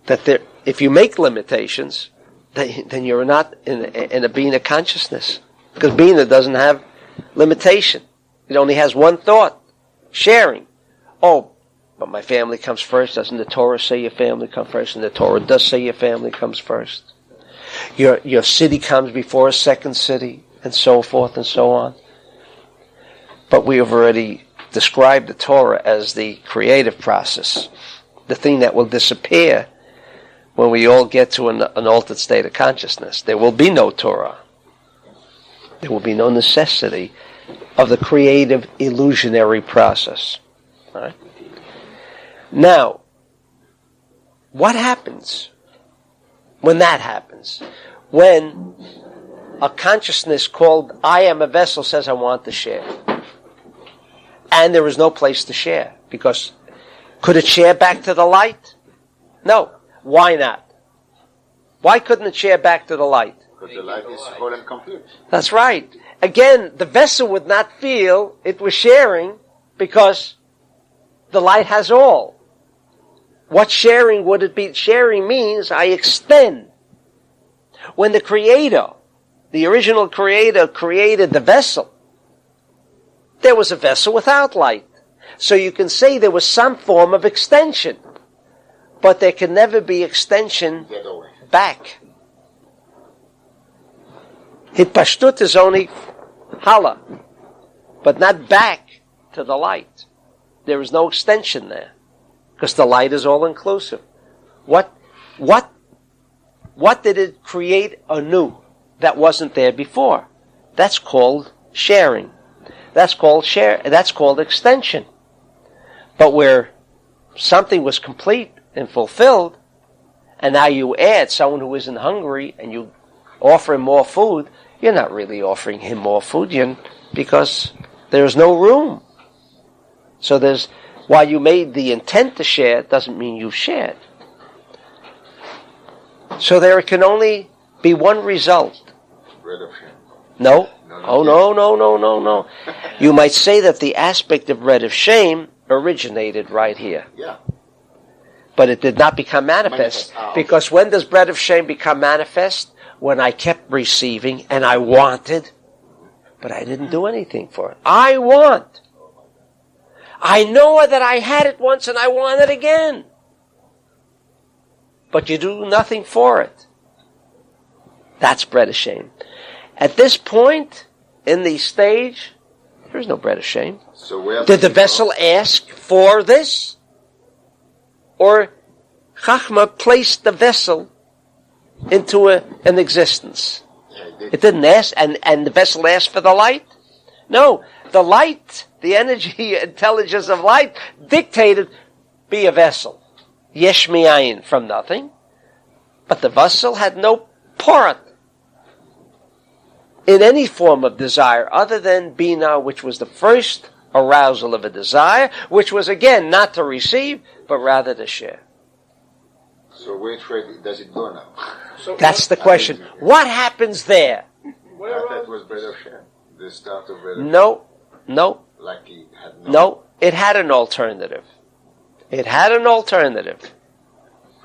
there, if you make limitations, then you're not in a Binah consciousness. Because Binah doesn't have limitation. It only has one thought. Sharing. Oh, but my family comes first. Doesn't the Torah say your family comes first? And the Torah does say your family comes first. Your city comes before a second city, and so forth and so on. But we have already described the Torah as the creative process, the thing that will disappear when we all get to an altered state of consciousness. There will be no Torah. There will be no necessity of the creative illusionary process. All right? Now, what happens when that happens? When a consciousness called I am a vessel says I want to share. And there is no place to share. Because could it share back to the light? No. Why not? Why couldn't it share back to the light? Because the light is whole and complete. That's right. Again, the vessel would not feel it was sharing because the light has all. What sharing would it be? Sharing means I extend. When the Creator, the original Creator, created the vessel, there was a vessel without light. So you can say there was some form of extension. But there can never be extension back. Hitpashtut is only hala, but not back to the light. There is no extension there, because the light is all inclusive. What did it create anew that wasn't there before? That's called sharing. That's called extension. But where something was complete and fulfilled, and now you add someone who isn't hungry and you offer him more food, you're not really offering him more food, because there's no room. So while you made the intent to share, it doesn't mean you've shared. So there can only be one result. No. Oh, no. You might say that the aspect of bread of shame originated right here. Yeah. But it did not become manifest. Because when does bread of shame become manifest? When I kept receiving and I wanted, but I didn't do anything for it. I want. I know that I had it once and I want it again. But you do nothing for it. That's bread of shame. At this point, in the stage, there is no bread of shame. So where did the vessel ask for this? Or Chochmah placed the vessel into an existence? It didn't ask, and the vessel asked for the light? No, the light, the energy, intelligence of light dictated, be a vessel. Yesh mi'ayin, from nothing. But the vessel had no part in any form of desire other than Binah, which was the first arousal of a desire, which was again not to receive, but rather to share. So which way does it go now? So that's the question. What happens there? That was bread of shame. The start of bread of No. Like it had No, it had an alternative. It had an alternative.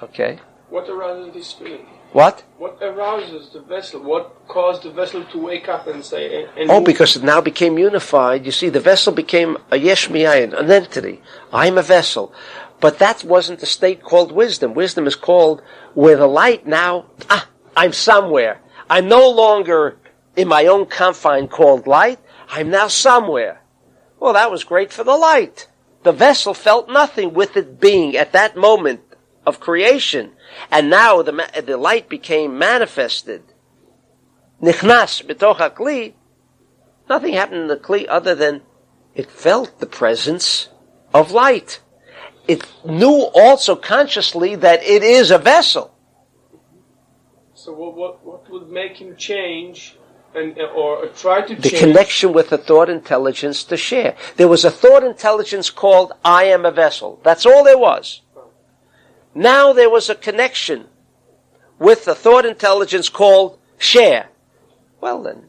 Okay. What arouses this feeling? What? What arouses the vessel? What caused the vessel to wake up and say... Because it now became unified. You see, the vessel became a yesh mi'ayin, an entity. I'm a vessel. But that wasn't the state called wisdom. Wisdom is called where the light now, I'm somewhere. I'm no longer in my own confine called light. I'm now somewhere. Well, that was great for the light. The vessel felt nothing with it being at that moment of creation. And now the light became manifested. Nichnas b'toch hakli. Nothing happened in the kli other than it felt the presence of light. It knew also consciously that it is a vessel. So what would make him change or try to change? The connection with the thought intelligence to share. There was a thought intelligence called I am a vessel. That's all there was. Now there was a connection with the thought intelligence called share. Well then.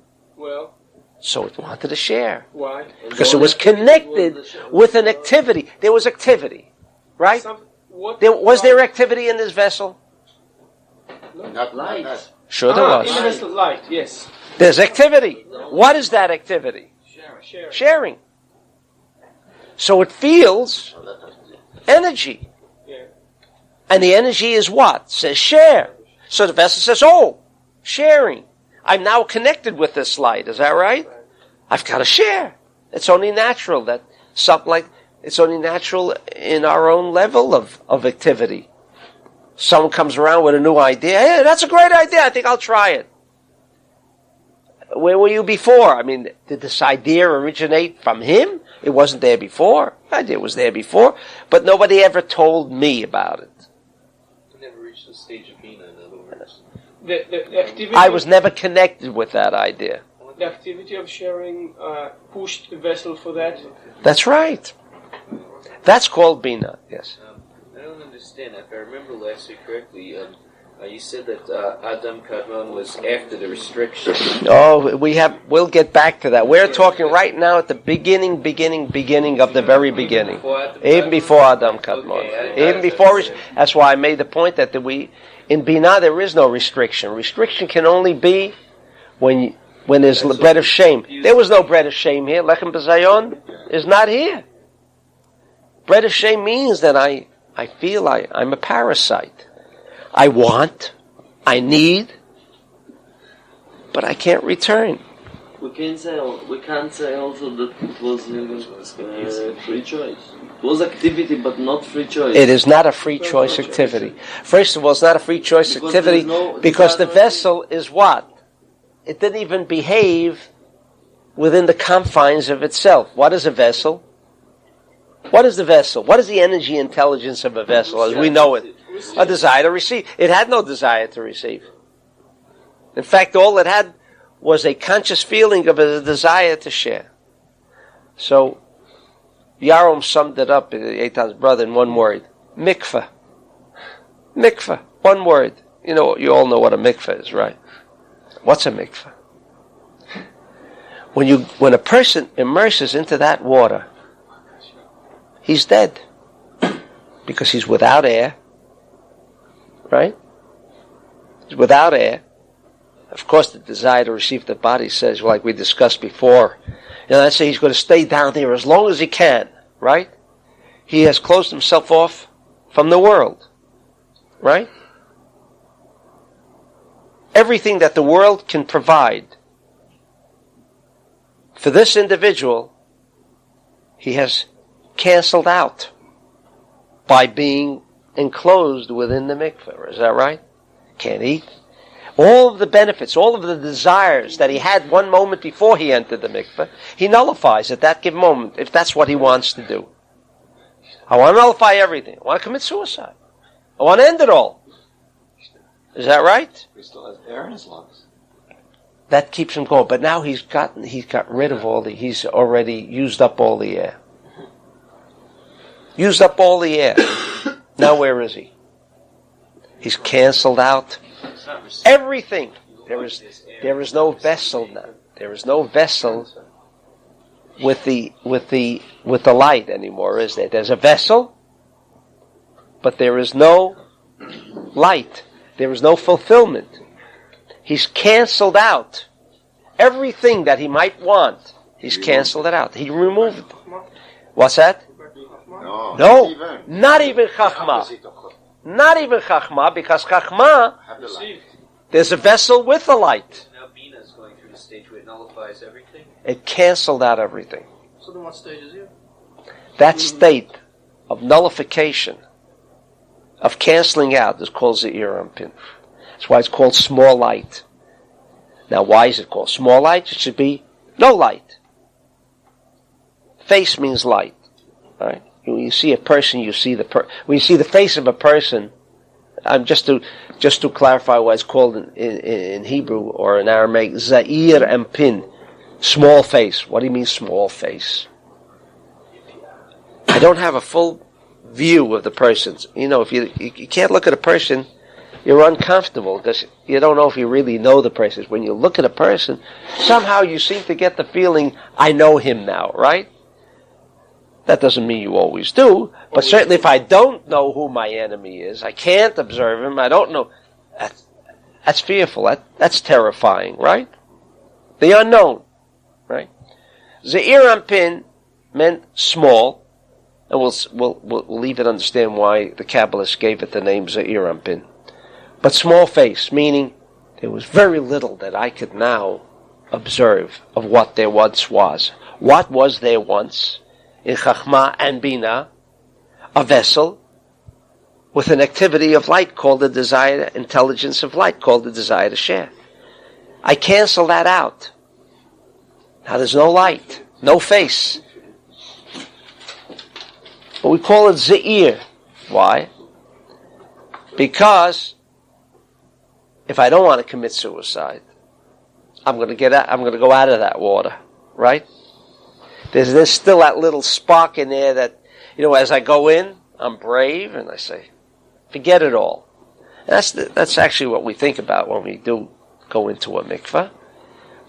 So it wanted to share. Why? Because it was connected with an activity. There was activity. Right? Was there activity in this vessel? Not light. Sure there was. In the vessel, light, yes. There's activity. What is that activity? Sharing. So it feels energy. And the energy is what? Says share. So the vessel says, sharing. I'm now connected with this light. Is that right? I've got to share. It's only natural that something like, it's only natural in our own level of activity. Someone comes around with a new idea. Hey, that's a great idea. I think I'll try it. Where were you before? I mean, did this idea originate from him? It wasn't there before. The idea was there before. But nobody ever told me about it. Never reached the stage of Binah, in other words. The activity I was never connected with that idea. The activity of sharing pushed the vessel for that? That's right. That's called Binah, yes. I don't understand. If I remember last week correctly, you said that Adam Kadmon was after the restriction. We'll get back to that. We're talking right now at the beginning of the very beginning. Even before Adam Kadmon. Even before, that's why I made the point that in Binah there is no restriction. Restriction can only be when there's bread of shame. There was no bread of shame here. Lechem b'zayon is not here. Bread of shame means that I feel I'm a parasite. I want, I need, but I can't return. We can't say also that it was free choice. It was activity, but not free choice. It is not a free choice activity. First of all, it's not a free choice activity because the vessel is what? It didn't even behave within the confines of itself. What is a vessel? What is the vessel? What is the energy intelligence of a vessel as we know it? A desire to receive. It had no desire to receive. In fact, all it had was a conscious feeling of a desire to share. So, Yarom summed it up, Eitan's brother, in one word. Mikveh. Mikveh. One word. You all know what a mikveh is, right? What's a mikveh? When a person immerses into that water, he's dead. Because he's without air. Right? He's without air. Of course, the desire to receive the body says, like we discussed before, let's say he's going to stay down there as long as he can, right? He has closed himself off from the world, right? Everything that the world can provide for this individual, he has canceled out by being enclosed within the mikveh. Is that right? Can't eat. All of the benefits, all of the desires that he had one moment before he entered the mikveh, he nullifies at that given moment, if that's what he wants to do. I want to nullify everything. I want to commit suicide. I want to end it all. Is that right? He still has air in his lungs. That keeps him going. But now he's got rid of he's already used up all the air. Used up all the air. Now where is he? He's canceled out everything. There is no vessel now. There is no vessel with the light anymore, is there? There's a vessel, but there is no light. There is no fulfillment. He's canceled out everything that he might want. He's canceled it out. He removed it. What's that? No, not even Chochmah. Not even Chochmah, because Chochmah, there's a vessel with the light. Now Binah is going through the stage where it nullifies everything. It canceled out everything. So then what stage is he? That state of nullification, of canceling out, is called Zeir Anpin. That's why it's called small light. Now, why is it called small light? It should be no light. Face means light. Right? When you see a person, you see when you see the face of a person. Just to clarify what it's called in Hebrew or in Aramaic, Zeir Anpin, small face. What do you mean small face? I don't have a full view of the person. If you can't look at a person, you're uncomfortable because you don't know if you really know the person. When you look at a person, somehow you seem to get the feeling, I know him now, right? That doesn't mean you always do, but certainly if I don't know who my enemy is, I can't observe him, I don't know, that's fearful, that's terrifying, right? The unknown, right? Zeir Anpin meant small, and we'll leave it understand why the Kabbalists gave it the name Zeir Anpin. But small face, meaning there was very little that I could now observe of what there once was. What was there once? In Chochmah and Binah, a vessel with an activity of light called the desire, intelligence of light called the desire to share. I cancel that out. Now there's no light, no face. But we call it Zeir. Why? Because if I don't want to commit suicide, I'm going to go out of that water, right? There's still that little spark in there that, as I go in, I'm brave, and I say, forget it all. And that's actually what we think about when we do go into a mikveh.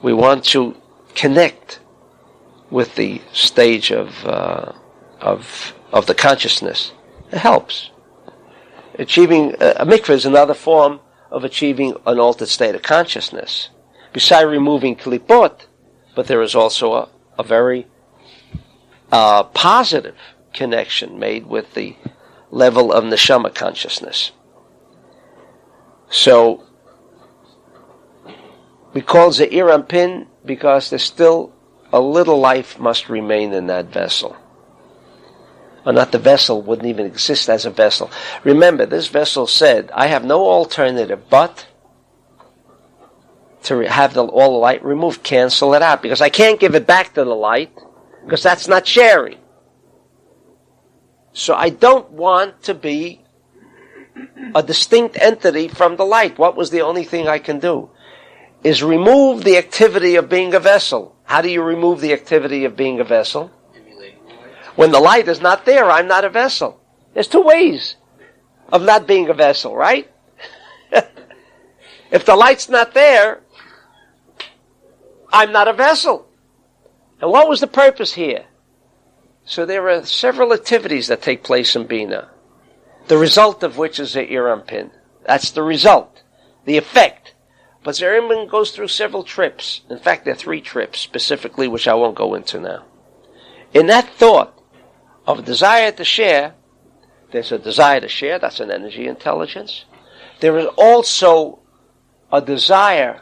We want to connect with the stage of the consciousness. It helps. Achieving a mikveh is another form of achieving an altered state of consciousness. Besides removing klipot, but there is also a very positive connection made with the level of neshama consciousness. So we call Zeir Anpin because there's still a little life must remain in that vessel. Or not the vessel wouldn't even exist as a vessel. Remember, this vessel said, I have no alternative but to have all the light removed, cancel it out, because I can't give it back to the light, because that's not sharing. So I don't want to be a distinct entity from the light. What was the only thing I can do? Is remove the activity of being a vessel. How do you remove the activity of being a vessel? When the light is not there, I'm not a vessel. There's two ways of not being a vessel, right? If the light's not there, I'm not a vessel. And what was the purpose here? So there are several activities that take place in Binah, the result of which is Zeir Anpin. That's the result, the effect. But Zeir Anpin goes through several trips. In fact, there are 3 trips specifically, which I won't go into now. In that thought of a desire to share, there's a desire to share, that's an energy intelligence. There is also a desire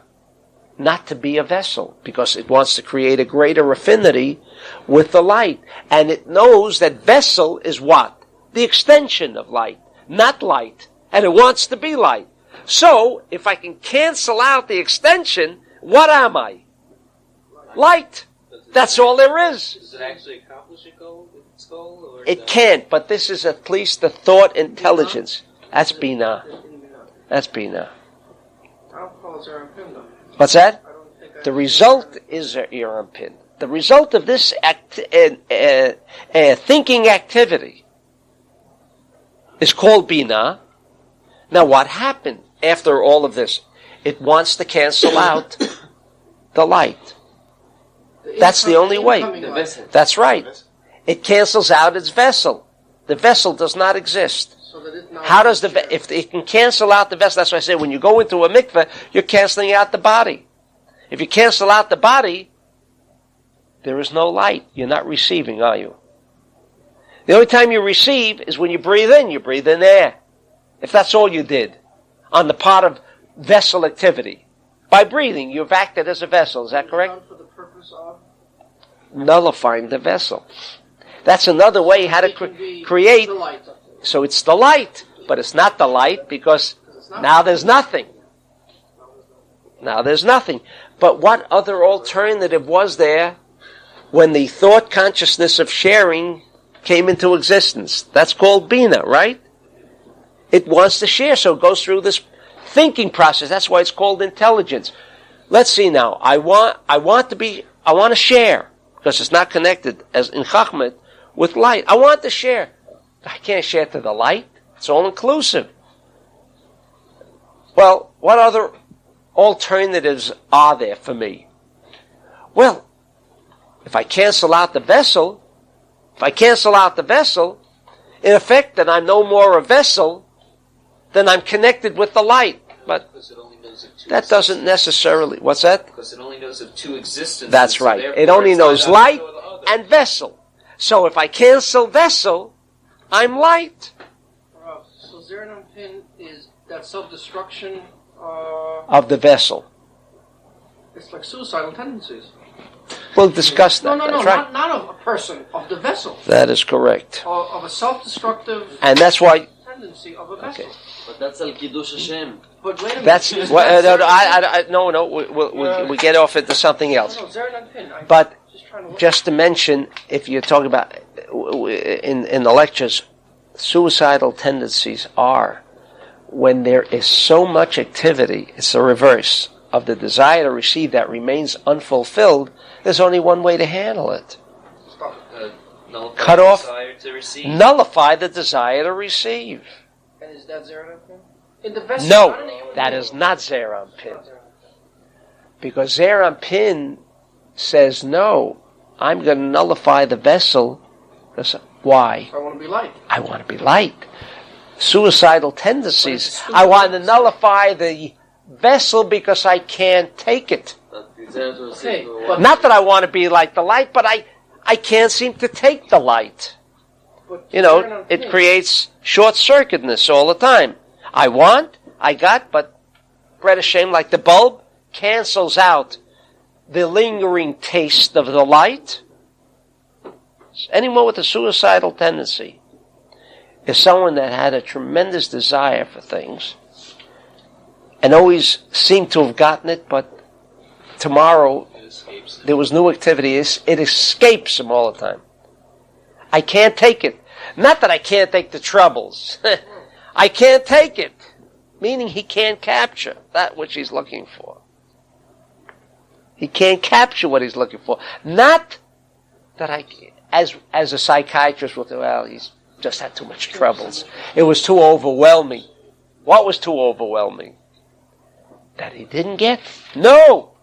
not to be a vessel, because it wants to create a greater affinity with the light. And it knows that vessel is what? The extension of light, not light. And it wants to be light. So, if I can cancel out the extension, what am I? Light. That's all there is. Does it actually accomplish a goal with its goal? Or It can't, but this is at least the thought intelligence. That's Binah. That's Binah. I'll call Zeir Anpin though. What's that? I don't think I The result is Zeir Anpin. The result of this thinking activity is called Binah. Now what happened after all of this? It wants to cancel out the light. That's the only way. That's right. It cancels out its vessel. The vessel does not exist. So that it now How does if it can cancel out the vessel? That's why I say when you go into a mikveh, you're canceling out the body. If you cancel out the body, there is no light. You're not receiving, are you? The only time you receive is when you breathe in air. If that's all you did on the part of vessel activity. By breathing, you've acted as a vessel. Is that correct? done for the purpose of Nullifying the vessel. That's another way how to it can be create. the light. So it's the light, but it's not the light because now there's nothing. Now there's nothing. But what other alternative was there when the thought consciousness of sharing came into existence? That's called Binah, right? It wants to share, so it goes through this thinking process. That's why it's called intelligence. Let's see now. I want to share, because it's not connected as in Chochmah with light. I want to share. I can't share to the light. It's all inclusive. Well, what other alternatives are there for me? Well, if I cancel out the vessel, in effect, then I'm no more a vessel, then I'm connected with the light. But Because it only knows of two that doesn't necessarily, what's that? Because it only knows of two existences. That's so right. therefore It only it's knows not light either or the other. and vessel. So if I cancel vessel, I'm light So Zeir Anpin is that self-destruction. of the vessel. It's like suicidal tendencies. We'll discuss that. No, That's right. not of a person, of the vessel, That is correct. of a self-destructive And that's why, tendency of a vessel. okay. But that's Al Kiddush Hashem. But wait a minute. That's, is well, that no, we get off into something else. No, Zeir Anpin. But just trying to look. just to mention, if you're talking about in the lectures, suicidal tendencies are when there is so much activity, it's the reverse of the desire to receive that remains unfulfilled. There's only one way to handle it. Nullify Cut the off. desire to receive. Nullify the desire to receive. And is that Zeir Anpin? In the vessel. No, not in the human that being. is not Zeir Anpin. Because Zeir Anpin says, no, I'm going to nullify the vessel. Why? I want to be light. I want to be light. Suicidal tendencies. I want to nullify the vessel because I can't take it. Okay, but Not that I want to be like the light, but I can't seem to take the light. but You know, Zeir it Anpin- creates short-circuitedness all the time. I got, but Bred Hashem, like the bulb, cancels out the lingering taste of the light. Anyone with a suicidal tendency is someone that had a tremendous desire for things and always seemed to have gotten it, but tomorrow It escapes. there was new activity. It escapes him all the time. I can't take it. Not that I can't take the troubles. I can't take it. Meaning he can't capture that which he's looking for. He can't capture what he's looking for. Not that as a psychiatrist will say, well, he's just had too much troubles. It was too overwhelming. What was too overwhelming? That he didn't get? No!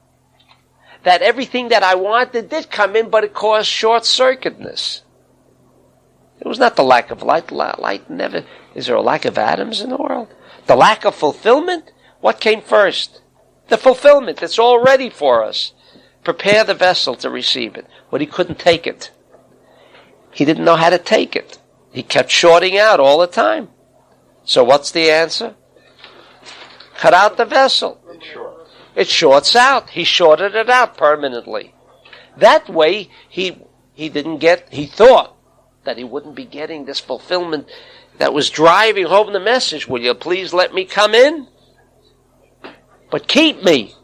that everything that I wanted did come in, but it caused short-circuitedness. It was not the lack of light. Light never... Is there a lack of atoms in the world? The lack of fulfillment? What came first? The fulfillment. It's all ready for us. Prepare the vessel to receive it. But he couldn't take it. He didn't know how to take it. He kept shorting out all the time. So what's the answer? Cut out the vessel. It shorts out. He shorted it out permanently. That way, he thought that he wouldn't be getting this fulfillment that was driving home the message. Will you please let me come in? But keep me.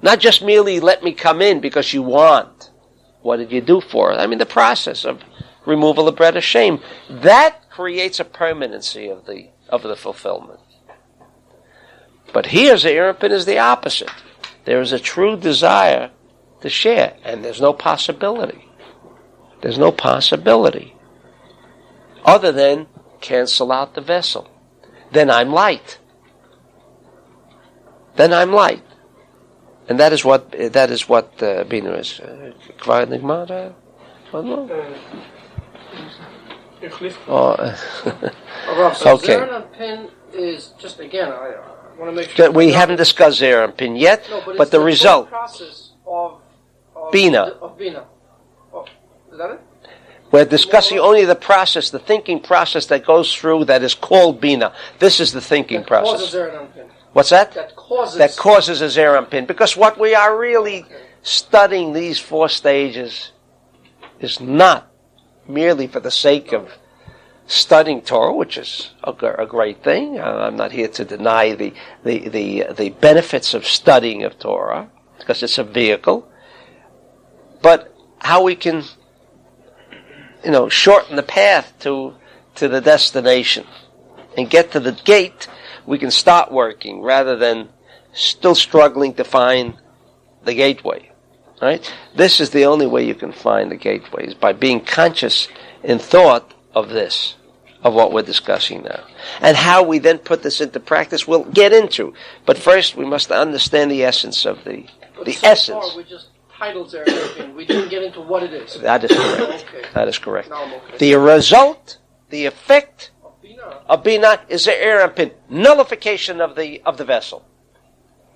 Not just merely let me come in because you want. What did you do for it? I mean, the process of removal of bread of shame. That creates a permanency of the fulfillment. But here, Zeir Anpin is the opposite. There is a true desire to share, and there's no possibility. There's no possibility other than cancel out the vessel. Then I'm light. Then I'm light. And that is what Binah is. Kvar nigmar? So Okay. Zeir Anpin is just, again, I want to make sure... We haven't discussed Zeir Anpin yet, No, but the result... process of Binah. Of Binah. Oh, is that it? We're discussing only the process, the thinking process that goes through that is called Binah. This is the thinking That causes process. Zeir Anpin. What's that? That causes... That causes a Zeir Anpin. Because what we are really studying these 4 stages is not merely for the sake of studying Torah, which is a great thing. I'm not here to deny the benefits of studying of Torah, because it's a vehicle. But how we can, shorten the path to the destination and get to the gate, we can start working rather than still struggling to find the gateway. Right? This is the only way you can find the gateway, is by being conscious in thought of this, of what we're discussing now. And how we then put this into practice, we'll get into. But first, we must understand the essence of the essence. Far, we just titled Zeir Anpin. We didn't get into what it is. That is correct. Okay. That is correct. Now I'm okay. The result, the effect Binah. of Binah is Zeir Anpin, nullification of the vessel,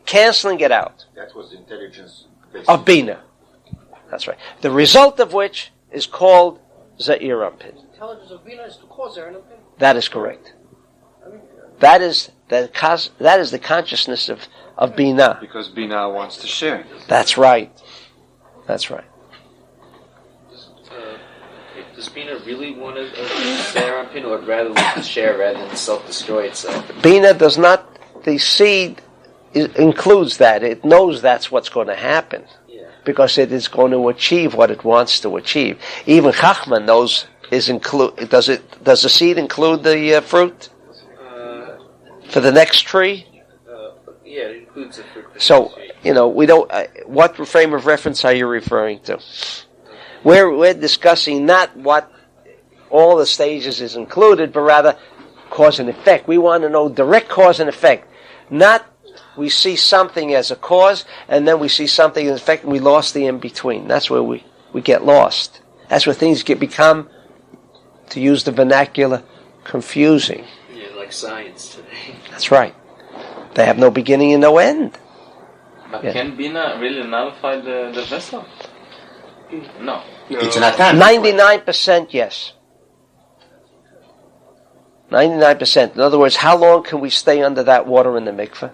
canceling it out. That was intelligence. Of Binah. That's right. The result of which is called Zeir Anpin. Intelligence of Binah is to cause Zeir Anpin. That is correct. That is the consciousness of Binah. Because Binah wants to share. That's right. That's right. Does Binah really want to Zeir Anpin, or rather want to share rather than self-destroy itself? Binah does not. The seed includes that. It knows that's what's going to happen. Yeah. Because it is going to achieve what it wants to achieve. Even Chochmah knows does the seed include the fruit for the next tree? Yeah, it includes the fruit. So we don't. What frame of reference are you referring to? We're discussing not what all the stages is included, but rather cause and effect. We want to know direct cause and effect, not. We see something as a cause, and then we see something as effect, and we lost the in-between. That's where we get lost. That's where things become, to use the vernacular, confusing. Yeah, like science today. That's right. They have no beginning and no end. But Yeah. can Binah really nullify the vessel? No. It's an attack. 99% yes. 99%. In other words, how long can we stay under that water in the mikveh?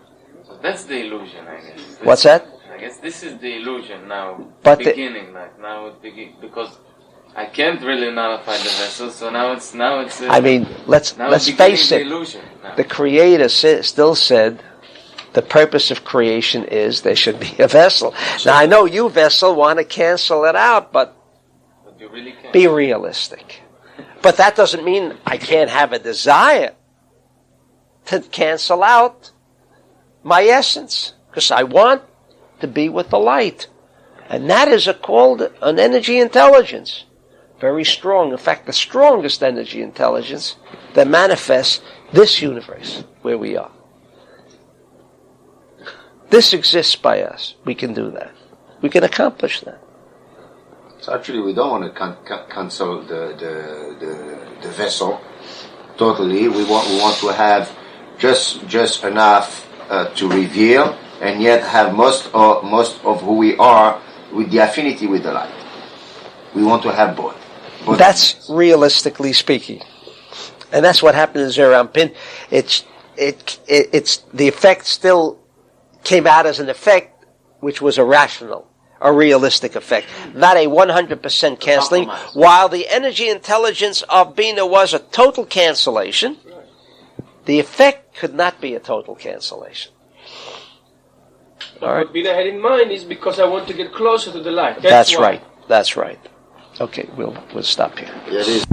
That's the illusion, I guess. What's that? I guess this is the illusion now. But beginning, now it begins, because I can't really nullify the vessel. So now it's. I mean, let's face the it. illusion now. The Creator still said the purpose of creation is there should be a vessel. Now I know you, vessel, want to cancel it out, but But you really can't. be realistic. But that doesn't mean I can't have a desire to cancel out my essence, because I want to be with the light. And that is called an energy intelligence. Very strong. In fact, the strongest energy intelligence that manifests this universe where we are. This exists by us. We can do that. we can accomplish that. So actually, we don't want to cancel the vessel totally. We want to have just enough to reveal, and yet have most of who we are with the affinity with the light. We want to have both. That's realistically speaking, and that's what happened in Zeir Anpin. It's the effect still came out as an effect which was a realistic effect, not a 100% canceling. While the energy intelligence of Binah was a total cancellation, the effect could not be a total cancellation. All right. What Binah had in mind is because I want to get closer to the light. That's right. That's right. Okay, we'll stop here. Yeah, it is.